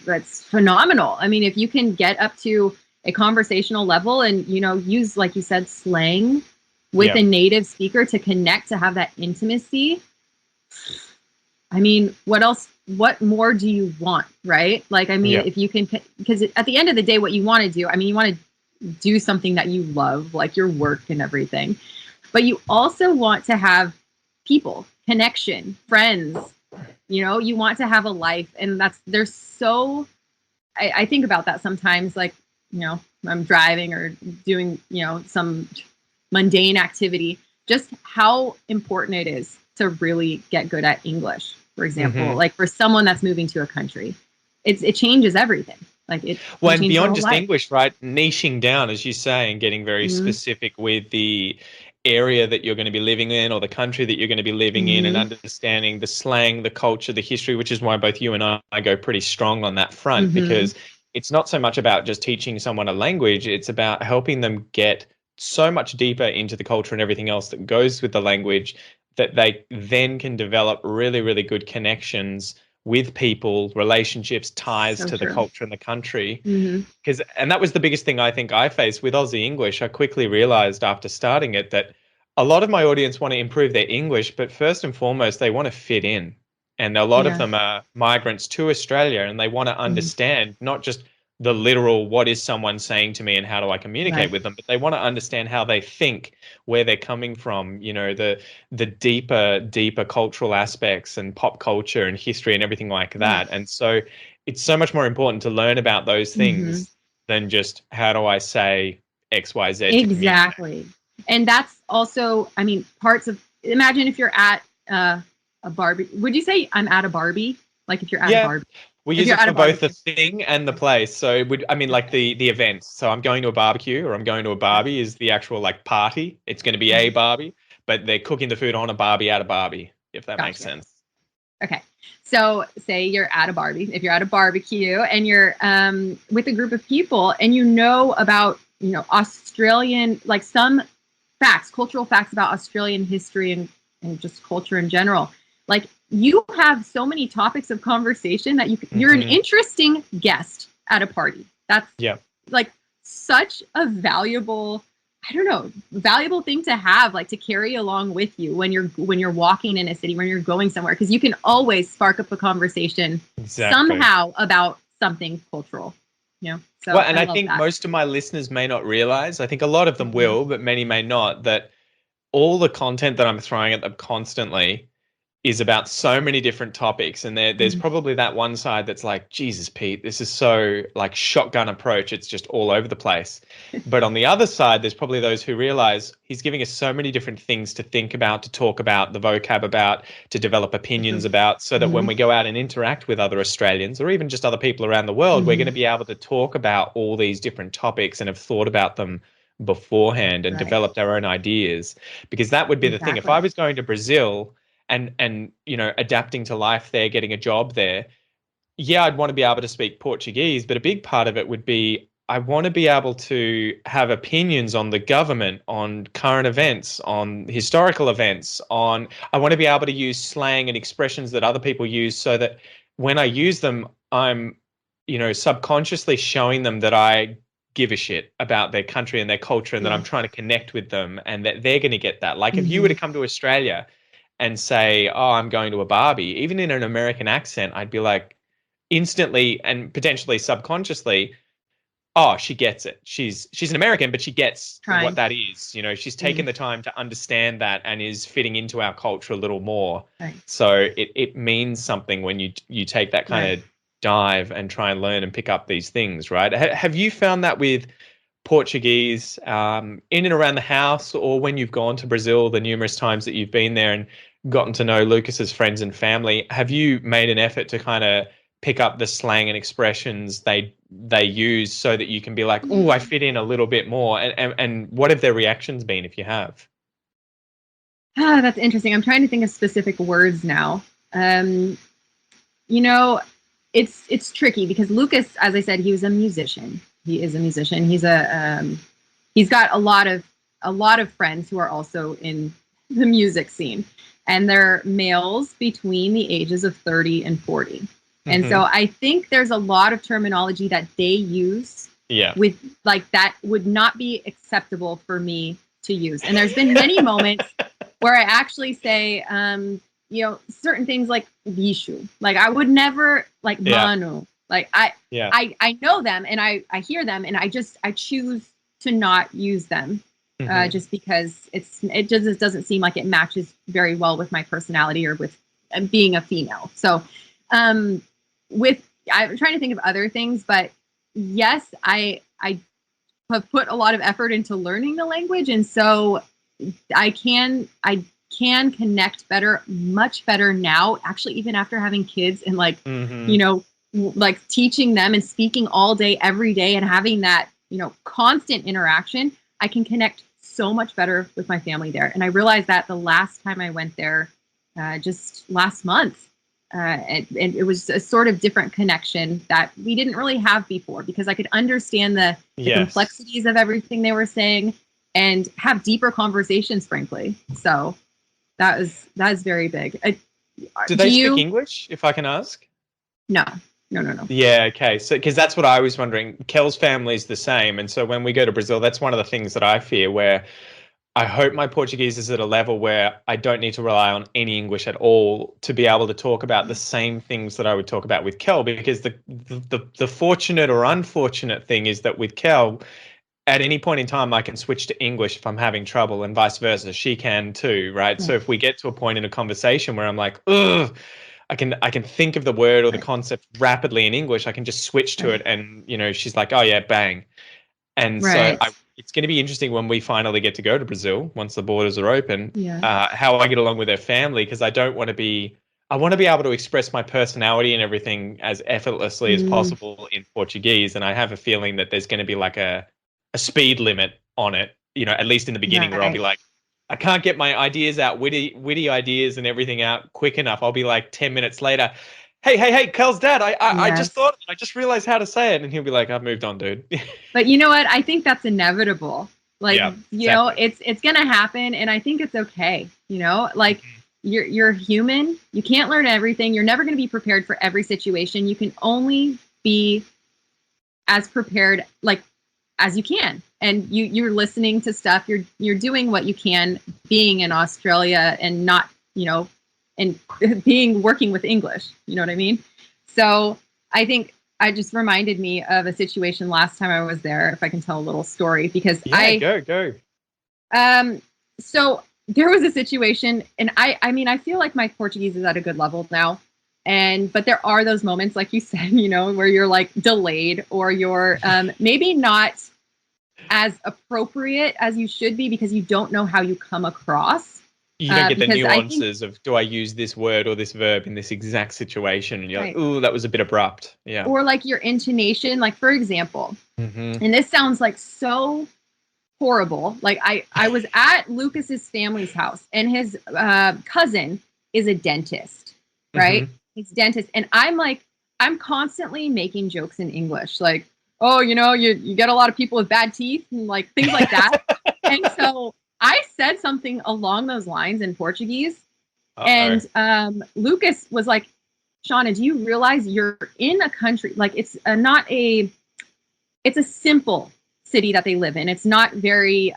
that's phenomenal. I mean, if you can get up to a conversational level and use, like you said, slang with Yeah. a native speaker to connect, to have that intimacy. I mean, what else? What more do you want, right? Like, I mean, Yeah. if you can, because at the end of the day, what you want to do, I mean, you want to do something that you love, like your work and everything, but you also want to have people, connection, friends. You want to have a life, and there's so. I think about that sometimes, like I'm driving or doing some mundane activity, just how important it is to really get good at English, for example, Hmm. like for someone that's moving to a country. it changes everything. Like it Well, can and change your beyond whole just life. English, right? Niching down, as you say, and getting very Hmm. specific with the area that you're going to be living in or the country that you're going to be living in, and Hmm. understanding the slang, the culture, the history, which is why both you and I go pretty strong on that front, Hmm. because it's not so much about just teaching someone a language, it's about helping them get so much deeper into the culture and everything else that goes with the language that they then can develop really, really good connections with people, relationships, ties So to the true. culture and the country. Hmm. Because, and that was the biggest thing I think I faced with Aussie English. I quickly realized after starting it that a lot of my audience want to improve their English, but first and foremost, they want to fit in. And a lot of Yeah. them are migrants to Australia, and they want to Hmm. understand not just the literal what is someone saying to me and how do I communicate Right. with them, but they want to understand how they think, where they're coming from, the deeper cultural aspects and pop culture and history and everything like Yeah. that. And so it's so much more important to learn about those Hmm. things than just how do I say XYZ to communicate. Exactly. And that's also, I mean, parts of, imagine if you're at a Barbie. Would you say I'm at a Barbie? Like if you're at a Yeah, Barbie, we if use you're it at a for both the barbecue. thing and the place. So I mean, like Okay. the events. So I'm going to a barbecue or I'm going to a Right. Barbie is the actual like party. It's going to be a Mhm. Barbie, but they're cooking the food on a Barbie at a Barbie, if that makes Gotcha. sense. Okay. So say you're at a Barbie, if you're at a barbecue and you're with a group of people and you know about, Australian, like some facts, cultural facts about Australian history and just culture in general. Like you have so many topics of conversation that you're an Hmm. interesting guest at a party. That's Yeah. like such a valuable, I don't know, valuable thing to have, like to carry along with you when you're walking in a city, when you're going somewhere, because you can always spark up a conversation Exactly. somehow about something cultural. Well, So and I I love think that. most of my listeners may not realize, I think a lot of them Mhm. will, but many may not, that all the content that I'm throwing at them constantly is about so many different topics, and there's Mhm. probably that one side that's like, Jesus, Pete, this is so like shotgun approach, it's just all over the place. But on the other side, there's probably those who realize he's giving us so many different things to think about, to talk about, the vocab about, to develop opinions about, so that when Mhm. we go out and interact with other Australians or even just other people around the world, we're going to Mhm. be able to talk about all these different topics and have thought about them beforehand and Right. developed our own ideas. Because that would be the thing. If I Exactly. was going to Brazil and adapting to life there, getting a job there, yeah, I'd want to be able to speak Portuguese, but a big part of it would be I want to be able to have opinions on the government, on current events, on historical events, on I want to be able to use slang and expressions that other people use so that when I use them, I'm, subconsciously showing them that I give a shit about their country and their culture and that Yeah. I'm trying to connect with them and that they're going to get that. Like if you were to Hmm. come to Australia and say, "Oh, I'm going to a Barbie," even in an American accent, I'd be like instantly and potentially subconsciously, "Oh, she gets it. She's an American, but she gets what Trying. that is. She's taken Mm. the time to understand that and is fitting into our culture a little more." Right. So it means something when you take that kind Right. of dive and try and learn and pick up these things, right? Have you found that with Portuguese in and around the house, or when you've gone to Brazil, the numerous times that you've been there and gotten to know Lucas's friends and family, have you made an effort to kind of pick up the slang and expressions they use so that you can be like, "Oh, I fit in a little bit more," and what have their reactions been if you have? Ah, that's interesting. I'm trying to think of specific words now. Um, you know, it's tricky because Lucas, as I said, he was a musician. He is a musician. He's got a lot of friends who are also in the music scene, and they're males between the ages of 30 and 40. And Hmm. so I think there's a lot of terminology that they use Yeah. with like that would not be acceptable for me to use. And there's been many moments where I actually say, certain things like bishu. Like I would never like Yeah. manu. Like I Yeah. I I know them and I hear them and I choose to not use them Hmm. just because it doesn't seem like it matches very well with my personality or with being a female. So um with I'm trying to think of other things, but yes, I have put a lot of effort into learning the language, and so I can connect better, much better now. Actually, even after having kids and like Hmm. you know like teaching them and speaking all day, every day, and having that, constant interaction, I can connect so much better with my family there. And I realized that the last time I went there, just last month, and it was a sort of different connection that we didn't really have before, because I could understand the complexities of everything they were saying and have deeper conversations, frankly. So that is very big. Do they speak English, if I can ask? No. Yeah, okay. So, because that's what I was wondering. Kel's family is the same. And so when we go to Brazil, that's one of the things that I fear, where I hope my Portuguese is at a level where I don't need to rely on any English at all to be able to talk about the same things that I would talk about with Kel. Because the fortunate or unfortunate thing is that with Kel, at any point in time, I can switch to English if I'm having trouble, and vice versa. She can too, right? So if we get to a point in a conversation where I'm like, ugh, I can think of the word or the concept rapidly in English, I can just switch to it, and she's like, oh yeah, bang. And so it's going to be interesting when we finally get to go to Brazil once the borders are open. How I get along with their family, because I want to be able to express my personality and everything as effortlessly as possible in Portuguese, and I have a feeling that there's going to be like a speed limit on it, at least in the beginning, where I'll be like, I can't get my ideas out, witty ideas and everything out quick enough. I'll be like 10 minutes later, hey, Kel's dad, I just realized how to say it. And he'll be like, I've moved on, dude. But you know what? I think that's inevitable. Like, exactly. it's going to happen. And I think it's okay. Like you're human. You can't learn everything. You're never going to be prepared for every situation. You can only be as prepared, like, as you can. And you're listening to stuff. You're doing what you can, being in Australia and not, and working with English. You know what I mean? So I think I just reminded me of a situation last time I was there, if I can tell a little story, because go. So there was a situation, and I feel like my Portuguese is at a good level now. But there are those moments, like you said, where you're like delayed, or you're maybe not as appropriate as you should be, because you don't know how you come across. You don't get the nuances of, do I use this word or this verb in this exact situation? And you're like, ooh, that was a bit abrupt. Yeah. Or like your intonation, like for example, and this sounds like so horrible. Like I was at Lucas's family's house, and his cousin is a dentist, right? He's a dentist. And I'm constantly making jokes in English, like, oh, you get a lot of people with bad teeth and like things like that. And so I said something along those lines in Portuguese. And Lucas was like, Shana, do you realize you're in a country, like it's a simple city that they live in. It's not very,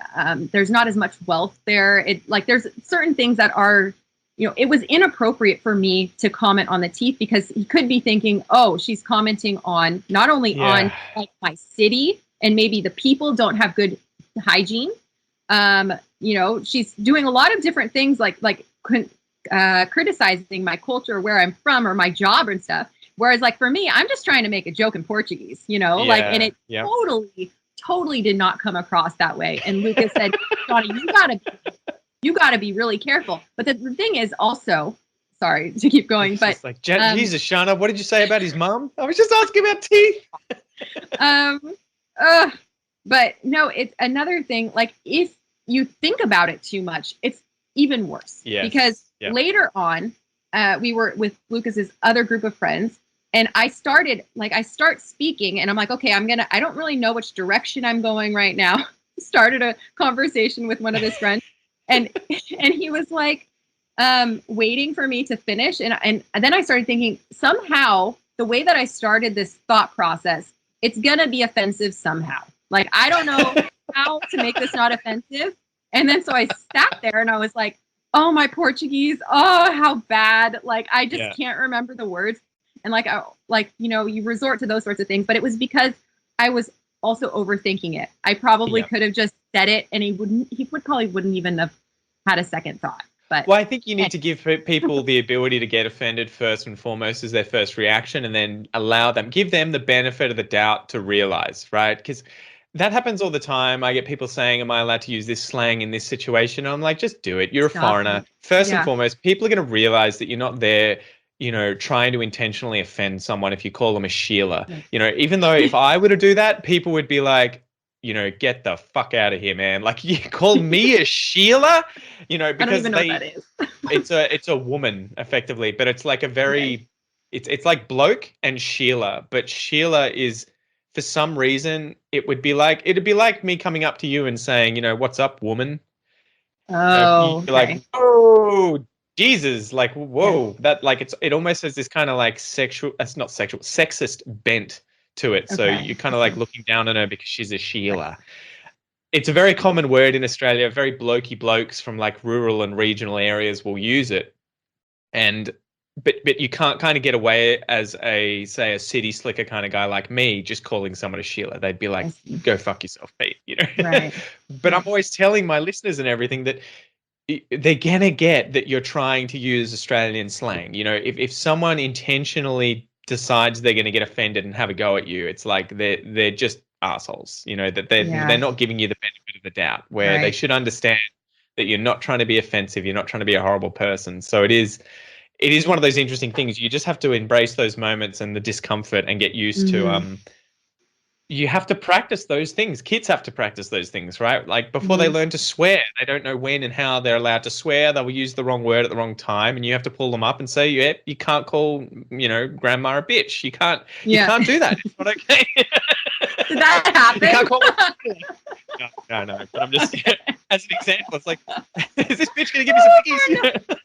there's not as much wealth there. There's certain things that are, it was inappropriate for me to comment on the teeth, because he could be thinking, oh, she's commenting on not only on like my city, and maybe the people don't have good hygiene. She's doing a lot of different things, like criticizing my culture, where I'm from, or my job and stuff. Whereas like for me, I'm just trying to make a joke in Portuguese, and it totally did not come across that way. And Lucas said, Johnny, you gotta be really careful. But the thing is also, sorry to keep going, but it's like, Jesus, Shana, what did you say about his mom? I was just asking about teeth. But no, it's another thing. Like if you think about it too much, it's even worse. Because later on, we were with Lucas's other group of friends, and I start speaking, and I'm like, okay, I don't really know which direction I'm going right now. Started a conversation with one of his friends, and he was like, waiting for me to finish. And then I started thinking, somehow the way that I started this thought process, it's going to be offensive somehow. Like, I don't know how to make this not offensive. And then so I sat there and I was like, oh, my Portuguese. Oh, how bad. Like, I just can't remember the words. And you resort to those sorts of things. But it was because I was also overthinking it. I probably could have just said it, and he probably wouldn't even have had a second thought. But I think you need to give people the ability to get offended first and foremost as their first reaction, and then give them the benefit of the doubt to realize, right? Because that happens all the time. I get people saying, am I allowed to use this slang in this situation? And I'm like, just do it. You're a foreigner. First and foremost, people are going to realize that you're not there trying to intentionally offend someone if you call them a Sheila. Yes. Even though if I were to do that, people would be like, get the fuck out of here, man. Like, you call me a Sheila, I don't because even know what that is. it's a woman effectively, but it's like a Okay. very, it's like bloke and Sheila, but Sheila is, for some reason, it'd be like me coming up to you and saying, what's up, woman? Oh, You'd be like, okay. whoa, Jesus, like, Yes. whoa, that, like, it almost has this kind of like sexual, that's not sexual, sexist bent to it. So Okay. you're kind I of like see. looking down on her because she's a Right. Sheila. It's a very common word in Australia. Very blokey blokes from like rural and regional areas will use it. And but you can't kind of get away as a, say, a city slicker kind of guy like me just calling someone a Sheila. They'd be like, I see. go fuck yourself, Pete. Right. But I'm Yes. always telling my listeners and everything that they're gonna get that you're trying to use Australian slang. If someone intentionally decides they're gonna get offended and have a go at you, it's like they're just assholes. That they're Yeah. not giving you the benefit of the doubt, where they Right. should understand that you're not trying to be offensive, you're not trying to be a horrible person. So it is one of those interesting things. You just have to embrace those moments and the discomfort and get used to Mm-hmm. you have to practice those things. Kids have to practice those things, right? Like before they Mm-hmm. learn to swear, they don't know when and how they're allowed to swear. They will use the wrong word at the wrong time, and you have to pull them up and say, "Yeah, you can't call, grandma a bitch. You Yeah. can't do that. It's not okay. Did that You can't call her." happen? No. But I'm just as an example. It's like, is this bitch gonna give me some pickies?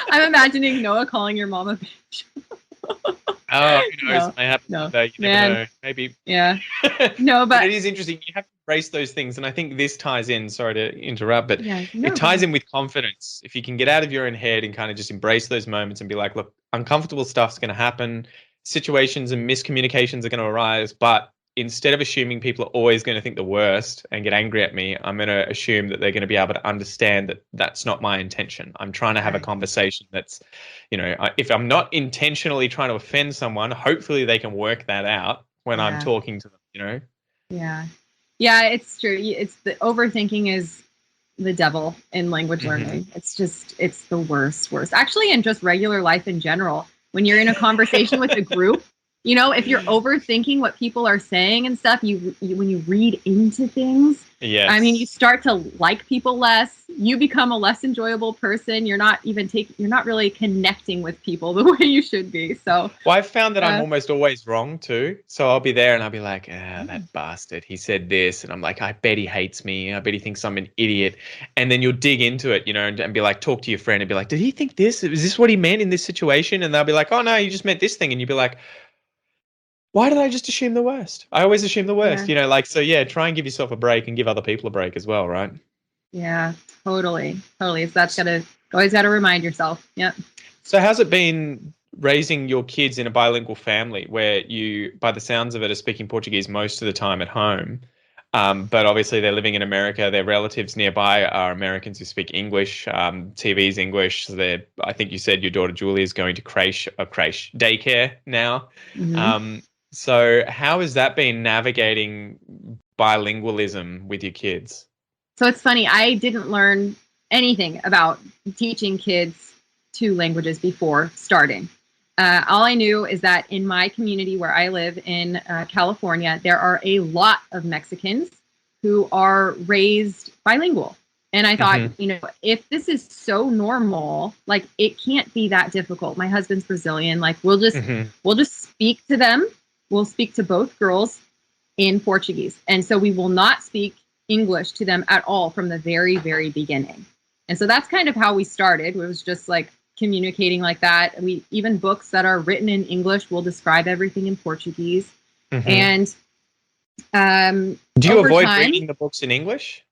I'm imagining Noah calling your mom a bitch. Oh, who knows? No. It may happen No. someday. You never Man. know. Maybe. Yeah. No, But but it is interesting. You have to embrace those things. And I think this ties in, sorry to interrupt, but yeah. it No, go ties ahead. in with confidence. If you can get out of your own head and kind of just embrace those moments and be like, look, uncomfortable stuff's going to happen, situations and miscommunications are going to arise, but instead of assuming people are always going to think the worst and get angry at me, I'm going to assume that they're going to be able to understand that that's not my intention. I'm trying to have a Right. conversation that's, if I'm not intentionally trying to offend someone, hopefully they can work that out when I'm Yeah. talking to them. Yeah. Yeah, it's true. It's the overthinking is the devil in language Hmm. learning. It's the worst. Actually, in just regular life in general, when you're in a conversation with a group, if you're overthinking what people are saying and stuff, you when you read into things, I mean, you Yes. start to like people less. You become a less enjoyable person. You're not really connecting with people the way you should be. So, Well, I've found that I'm uh, almost always wrong too. So I'll be there and I'll be like, that bastard, he said this. And I'm like, I bet he hates me. I bet he thinks I'm an idiot. And then you'll dig into it, and be like, talk to your friend and be like, did he think this? Is this what he meant in this situation? And they'll be like, oh, no, you just meant this thing. And you'll be like, why did I just assume the worst? I always assume the worst, yeah. so yeah, try and give yourself a break and give other people a break as well, right? Yeah, totally. Totally. So that's always gotta remind yourself. Yep. So how's it been raising your kids in a bilingual family where you, by the sounds of it, are speaking Portuguese most of the time at home? But obviously they're living in America. Their relatives nearby are Americans who speak English. TV's English. So I think you said your daughter Julie is going to creche daycare now. Hmm. Um, so how has that been navigating bilingualism with your kids? So it's funny. I didn't learn anything about teaching kids two languages before starting. All I knew is that in my community where I live in California, there are a lot of Mexicans who are raised bilingual. And I thought, Hmm. if this is so normal, like it can't be that difficult. My husband's Brazilian. Like Hmm. we'll just speak to them. We'll speak to both girls in Portuguese. And so we will not speak English to them at all from the very, very beginning. And so that's kind of how we started. It was just like communicating like that. We even books that are written in English will describe everything in Portuguese. Hmm. And Do you over avoid time, reading the books in English?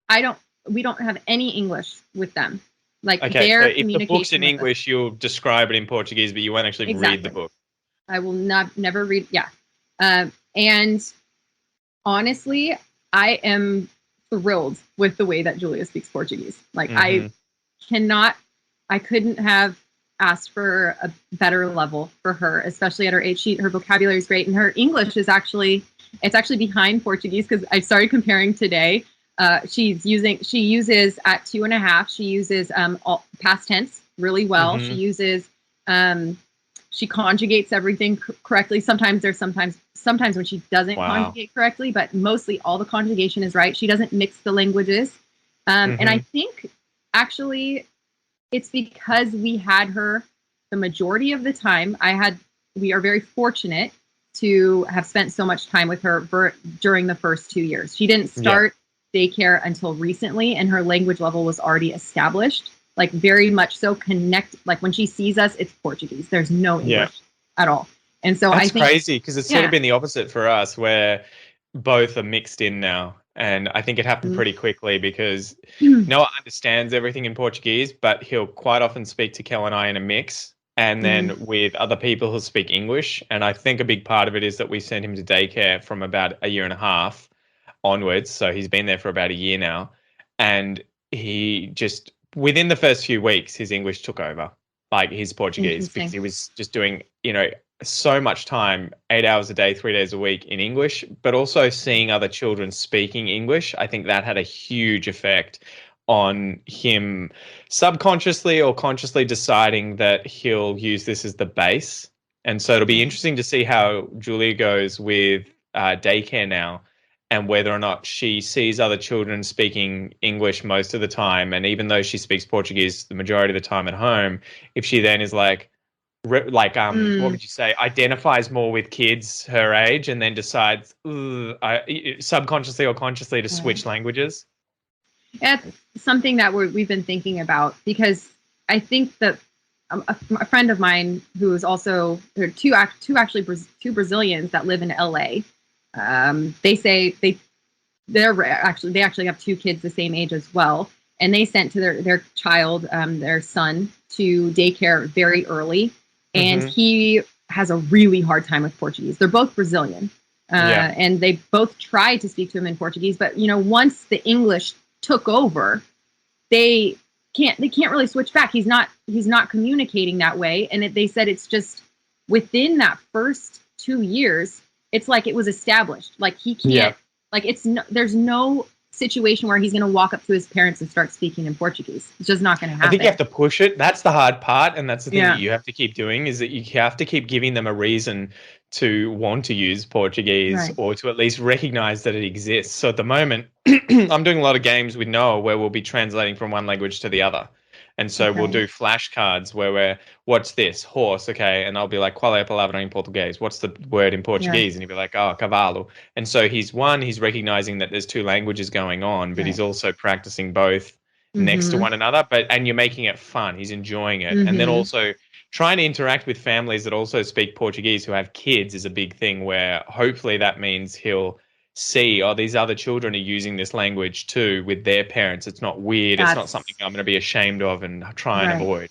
I don't we don't have any English with them. Like Okay, so their if the book's communication in with us. English, you'll describe it in Portuguese, but you won't actually read the Exactly. book. I will never read. Yeah. And honestly, I am thrilled with the way that Julia speaks Portuguese. Like Hmm. I couldn't have asked for a better level for her, especially at her age. Her vocabulary is great, and her English is it's actually behind Portuguese because I started comparing today. She uses at 2.5. She uses all past tense really well. She Hmm. uses She conjugates everything correctly. Sometimes when she doesn't conjugate correctly, but mostly all the conjugation is right. She doesn't mix the languages. And I think actually it's because we had her the majority of the time. We are very fortunate to have spent so much time with her during the first 2 years. She didn't start daycare until recently, and her language level was already established, like very much so like when she sees us, it's Portuguese. There's no English at all. And so that's I think crazy, because it's sort of been the opposite for us, where both are mixed in now. And I think it happened pretty quickly because Noah understands everything in Portuguese, but he'll quite often speak to Kel and I in a mix. And then with other people who speak English. And I think a big part of it is that we sent him to daycare from about a year and a half onwards. So he's been there for about a year now. And he just, within the first few weeks, his English took over, like his Portuguese, because he was just doing, so much time, 8 hours a day, 3 days a week in English, but also seeing other children speaking English. I think that had a huge effect on him subconsciously or consciously deciding that he'll use this as the base. And so it'll be interesting to see how Julia goes with daycare now, and whether or not she sees other children speaking English most of the time. And even though she speaks Portuguese the majority of the time at home, if she then is like, what would you say, identifies more with kids her age and then decides subconsciously or consciously to switch languages? It's something that we've been thinking about, because I think that a friend of mine who is also, there are two Brazilians that live in LA. They say they actually have two kids the same age as well, and they sent to their child, their son, to daycare very early, and he has a really hard time with Portuguese. They're both Brazilian, and they both tried to speak to him in Portuguese, but once the English took over, they can't really switch back. He's not communicating that way, and they said it's just within that first 2 years, it's like it was established. Like he can't, like there's no situation where he's going to walk up to his parents and start speaking in Portuguese. It's just not going to happen. I think you have to push it. That's the hard part, and that's the thing that you have to keep doing, is that you have to keep giving them a reason to want to use Portuguese, or to at least recognize that it exists. So at the moment, I'm doing a lot of games with Noah where we'll be translating from one language to the other. And so we'll do flashcards where what's this? Horse, okay. And I'll be like, qual é a palavra em português? What's the word in Portuguese? And he'll be like, oh, cavalo. And so he's recognizing that there's two languages going on, but he's also practicing both next to one another. And you're making it fun. He's enjoying it. And then also trying to interact with families that also speak Portuguese who have kids is a big thing, where hopefully that means he'll see, these other children are using this language too with their parents. It's not weird. It's not something I'm going to be ashamed of and try and avoid.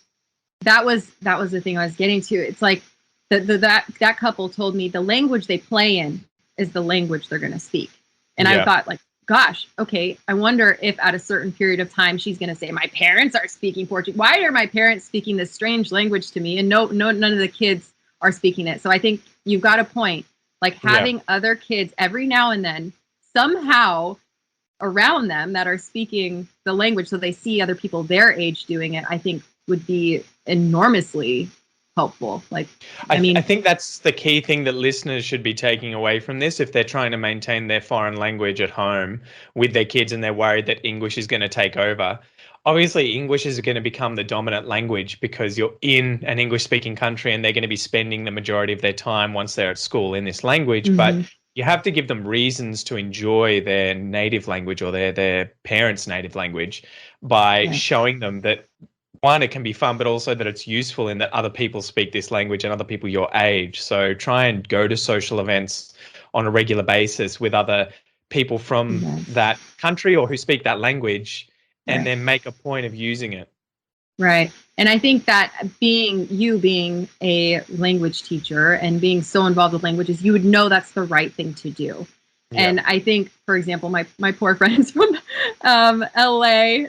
That was the thing I was getting to. It's like that couple told me the language they play in is the language they're going to speak. And I thought, like, gosh, okay, I wonder if at a certain period of time she's going to say, my parents are speaking Portuguese. Why are my parents speaking this strange language to me? And none of the kids are speaking it. So I think you've got a point. Like having other kids every now and then somehow around them that are speaking the language, so they see other people their age doing it, I think would be enormously helpful. Like, I think that's the key thing that listeners should be taking away from this, if they're trying to maintain their foreign language at home with their kids and they're worried that English is going to take over. Obviously, English is going to become the dominant language because you're in an English-speaking country and they're going to be spending the majority of their time once they're at school in this language. But you have to give them reasons to enjoy their native language or their parents' native language by showing them that, one, it can be fun, but also that it's useful in that other people speak this language and other people your age. So try and go to social events on a regular basis with other people from that country or who speak that language, and then make a point of using it. Right. And I think that being a language teacher and being so involved with languages, you would know that's the right thing to do. Yeah. And I think, for example, my poor friends from LA,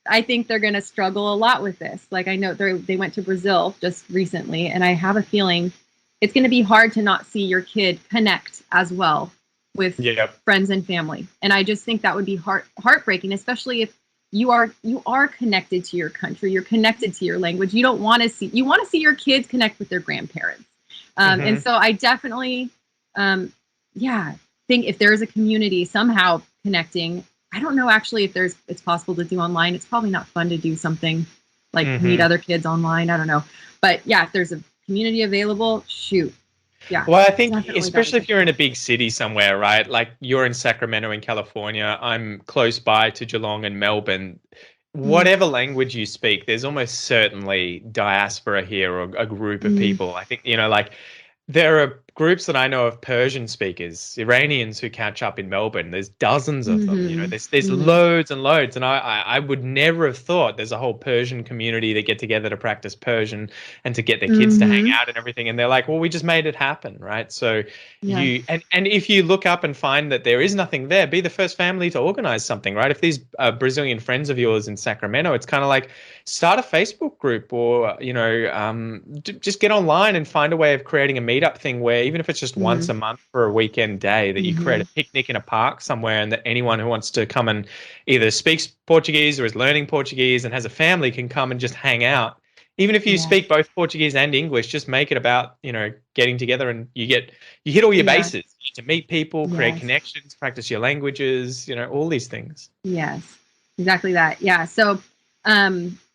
I think they're going to struggle a lot with this. Like, I know they went to Brazil just recently, and I have a feeling it's going to be hard to not see your kid connect as well with friends and family. And I just think that would be heartbreaking, especially if you are connected to your country. You're connected to your language. You want to see your kids connect with their grandparents. And so I definitely, yeah, think if there's a community somehow connecting, I don't know actually if it's possible to do online. It's probably not fun to do something like meet other kids online. I don't know. But yeah, if there's a community available, shoot. Yeah. Well, I think definitely especially if you're in a big city somewhere, right? Like you're in Sacramento in California, I'm close by to Geelong and Melbourne. Whatever language you speak, there's almost certainly diaspora here or a group of people. I think, like there are groups that I know of Persian speakers, Iranians who catch up in Melbourne. There's dozens of them. There's loads and loads. And I would never have thought there's a whole Persian community that get together to practice Persian and to get their kids to hang out and everything. And they're like, well, we just made it happen, right? So and if you look up and find that there is nothing there, be the first family to organize something, right? If these Brazilian friends of yours in Sacramento, it's kind of like start a Facebook group or, just get online and find a way of creating a meetup thing where even if it's just once a month for a weekend day that you create a picnic in a park somewhere and that anyone who wants to come and either speaks Portuguese or is learning Portuguese and has a family can come and just hang out. Even if you speak both Portuguese and English, just make it about, getting together and you hit all your bases. You get to meet people, create connections, practice your languages, all these things. Yes, exactly that. Yeah. So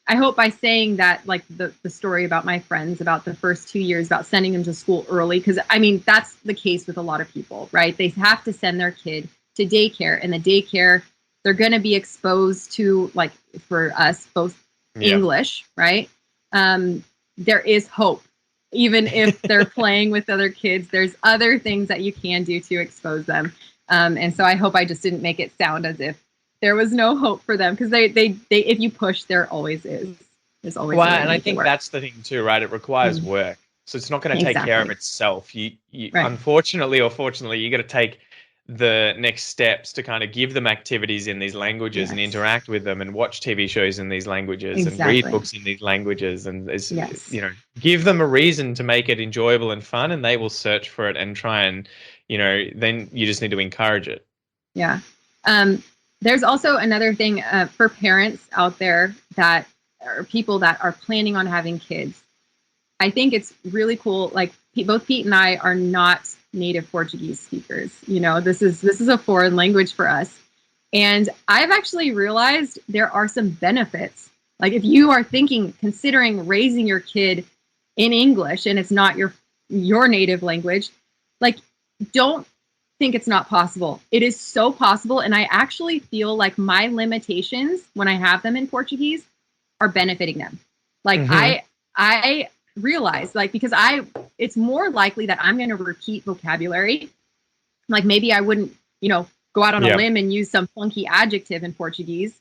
I hope by saying that, like the story about my friends about the first 2 years, about sending them to school early, because I mean, that's the case with a lot of people, right? They have to send their kid to daycare, and the daycare, they're going to be exposed to, like for us, both English, right? There is hope. Even if they're playing with other kids, there's other things that you can do to expose them. And so I hope I just didn't make it sound as if there was no hope for them, because they if you push, there always is. There's always. Well, and I think that's the thing too, right? It requires work, so it's not going to take care of itself. You unfortunately or fortunately, you got to take the next steps to kind of give them activities in these languages and interact with them and watch TV shows in these languages and read books in these languages and give them a reason to make it enjoyable and fun, and they will search for it and try and then you just need to encourage it. Yeah. There's also another thing for parents out there that are people that are planning on having kids. I think it's really cool. Like both Pete and I are not native Portuguese speakers. This is a foreign language for us. And I've actually realized there are some benefits. Like if you are considering raising your kid in English and it's not your native language, like don't think it's not possible. It is so possible. And I actually feel like my limitations when I have them in Portuguese are benefiting them. Like I realize, like, because it's more likely that I'm going to repeat vocabulary. Like maybe I wouldn't, go out on a limb and use some funky adjective in Portuguese.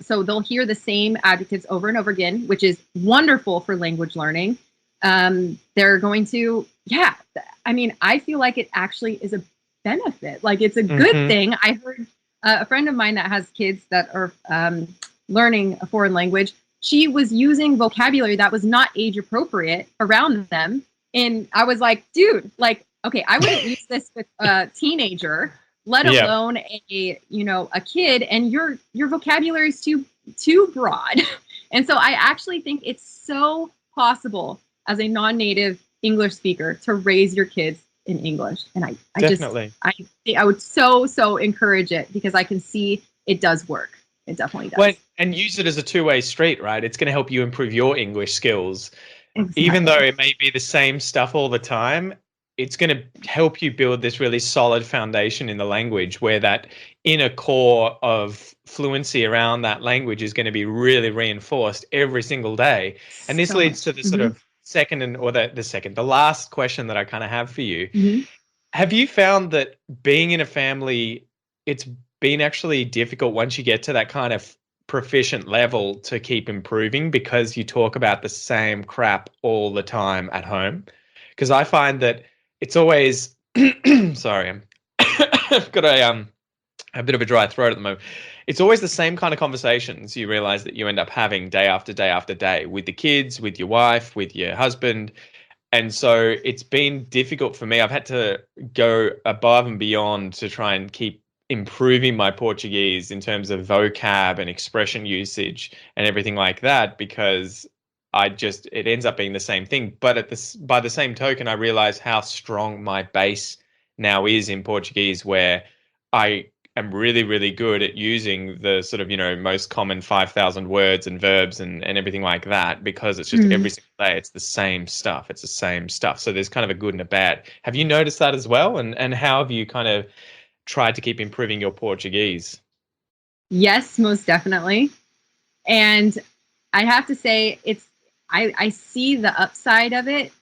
So they'll hear the same adjectives over and over again, which is wonderful for language learning. They're going to, I feel like it actually is a benefit. Like it's a good thing. I heard a friend of mine that has kids that are learning a foreign language. She was using vocabulary that was not age appropriate around them. And I was like, dude, like, okay, I wouldn't use this with a teenager, let alone a kid, and your vocabulary is too broad. And so I actually think it's so possible as a non-native English speaker to raise your kids in English. And I would so encourage it, because I can see it does work. It definitely does. Well, and use it as a two-way street, right? It's going to help you improve your English skills. Exactly. Even though it may be the same stuff all the time, it's going to help you build this really solid foundation in the language, where that inner core of fluency around that language is going to be really reinforced every single day. And this leads to the sort of the last question that I kind of have for you. Have you found that being in a family, it's been actually difficult once you get to that kind of proficient level to keep improving, because you talk about the same crap all the time at home? Because I find that it's always sorry, I've got a bit of a dry throat at the moment. It's always the same kind of conversations you realize that you end up having day after day after day with the kids, with your wife, with your husband. And so it's been difficult for me. I've had to go above and beyond to try and keep improving my Portuguese in terms of vocab and expression usage and everything like that, because it ends up being the same thing. But by the same token, I realize how strong my base now is in Portuguese, where I am really, really good at using the sort of, most common 5,000 words and verbs and everything like that, because it's just every single day, it's the same stuff. It's the same stuff. So there's kind of a good and a bad. Have you noticed that as well? And how have you kind of tried to keep improving your Portuguese? Yes, most definitely. And I have to say, I see the upside of it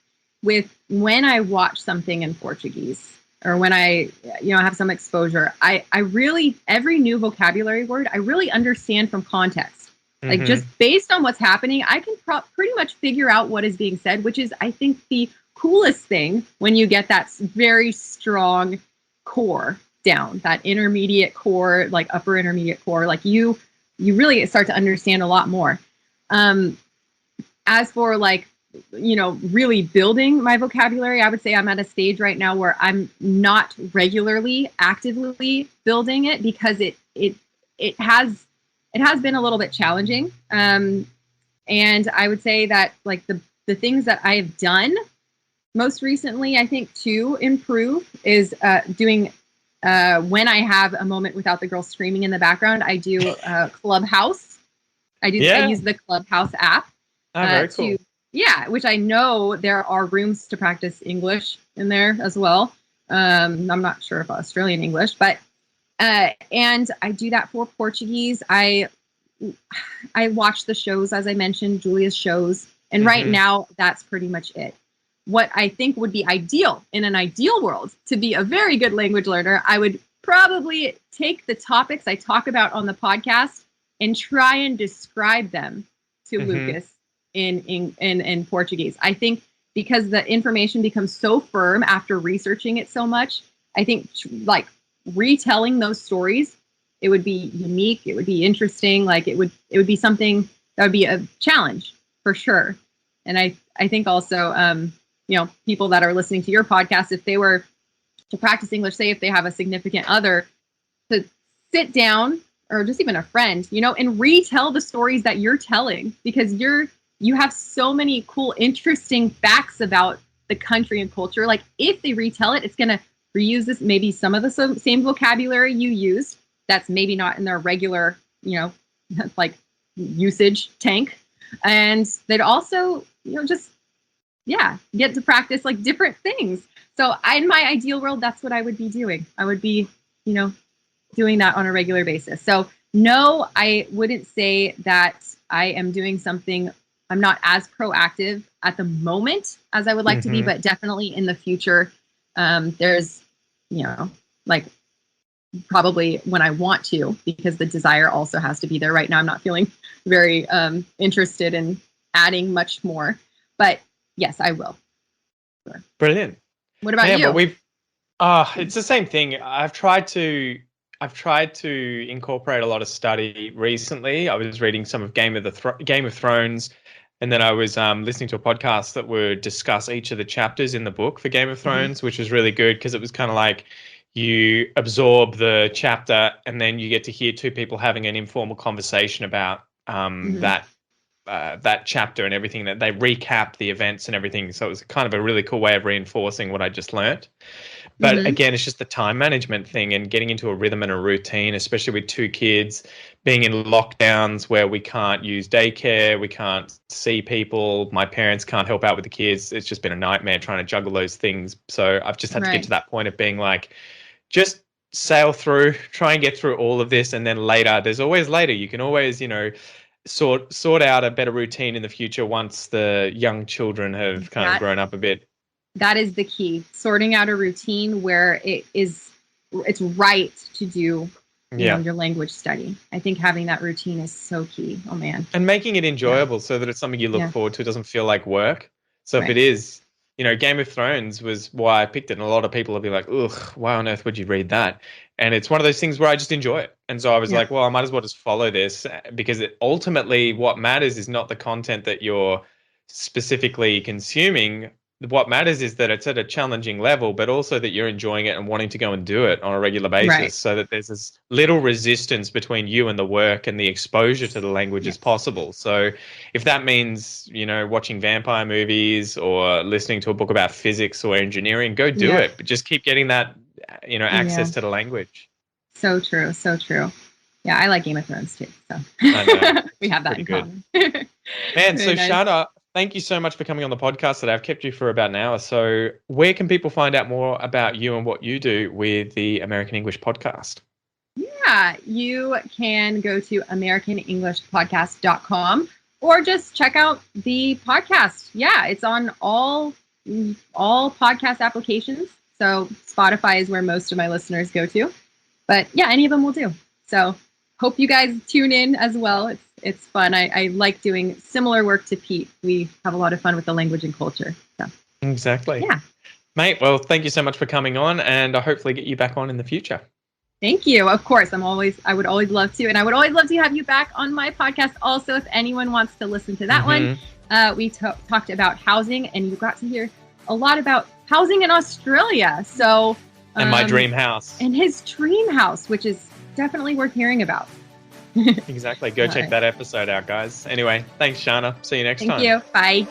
with when I watch something in Portuguese, or when I have some exposure. I really, every new vocabulary word, I really understand from context. Like, just based on what's happening, I can pretty much figure out what is being said, which is, I think, the coolest thing when you get that very strong core down, that intermediate core, like upper intermediate core. Like, you really start to understand a lot more. As for really building my vocabulary, I would say I'm at a stage right now where I'm not regularly, actively building it, because it has been a little bit challenging. And I would say that, like, the things that I have done most recently, I think, to improve is doing, when I have a moment without the girls screaming in the background, I do Clubhouse. I use the Clubhouse app. Very cool. Which I know there are rooms to practice English in there as well. I'm not sure if Australian English, but and I do that for Portuguese. I watch the shows, as I mentioned, Julia's shows, and right now that's pretty much it. What I think would be ideal in an ideal world to be a very good language learner, I would probably take the topics I talk about on the podcast and try and describe them to Lucas in Portuguese. I think because the information becomes so firm after researching it so much, I think like retelling those stories, it would be unique. It would be interesting. Like, it would be something that would be a challenge for sure. And I think also, people that are listening to your podcast, if they were to practice English, say if they have a significant other, to sit down, or just even a friend, and retell the stories that you're telling, because you have so many cool, interesting facts about the country and culture. Like, if they retell it, it's going to reuse maybe some of the same vocabulary you used that's maybe not in their regular, like usage tank. And they'd also, get to practice like different things. So in my ideal world, that's what I would be doing. I would be, doing that on a regular basis. So no, I wouldn't say that I am doing something. I'm not as proactive at the moment as I would like to be, but definitely in the future, there's, like, probably when I want to, because the desire also has to be there. Right now, I'm not feeling very interested in adding much more, but yes, I will. Sure. Brilliant. What about you? But it's the same thing. I've tried to incorporate a lot of study recently. I was reading some of Game of Thrones, and then I was listening to a podcast that would discuss each of the chapters in the book for Game of Thrones, which was really good, because it was kind of like you absorb the chapter and then you get to hear two people having an informal conversation about that chapter and everything, that they recap the events and everything. So it was kind of a really cool way of reinforcing what I just learnt. But again, it's just the time management thing and getting into a rhythm and a routine, especially with two kids, being in lockdowns where we can't use daycare, we can't see people, my parents can't help out with the kids. It's just been a nightmare trying to juggle those things. So I've just had to get to that point of being like, just sail through, try and get through all of this. And then later, there's always later. You can always, sort out a better routine in the future once the young children have kind of grown up a bit. That is the key. Sorting out a routine where it's right to do your language study. I think having that routine is so key. Oh man. And making it enjoyable so that it's something you look forward to. It doesn't feel like work. So if it is, Game of Thrones was why I picked it. And a lot of people will be like, ugh, why on earth would you read that? And it's one of those things where I just enjoy it. And so I was like, well, I might as well just follow this, because ultimately what matters is not the content that you're specifically consuming. what matters is that it's at a challenging level, but also that you're enjoying it and wanting to go and do it on a regular basis, Right. so that there's as little resistance between you and the work and the exposure to the language as possible. So if that means, watching vampire movies or listening to a book about physics or engineering, go do it. But just keep getting that, access to the language. So true. So true. Yeah, I like Game of Thrones too. So I know. we have that in Pretty common. Man, so nice. Shana, thank you so much for coming on the podcast today. I've kept you for about an hour. So where can people find out more about you and what you do with the American English podcast? Yeah, you can go to americanenglishpodcast.com or just check out the podcast. Yeah, it's on all podcast applications. So Spotify is where most of my listeners go to. But yeah, any of them will do. So hope you guys tune in as well. It's fun. I like doing similar work to Pete. We have a lot of fun with the language and culture. So Exactly. yeah. Mate, well, thank you so much for coming on, and I hopefully get you back on in the future. Thank you. Of course, I would always love to. And I would always love to have you back on my podcast also, if anyone wants to listen to that one. We talked about housing, and you got to hear a lot about housing in Australia. So and my dream house. And his dream house, which is definitely worth hearing about. Exactly. Go check that episode out, guys. Anyway, thanks, Shana. See you next time. Thank you. Bye.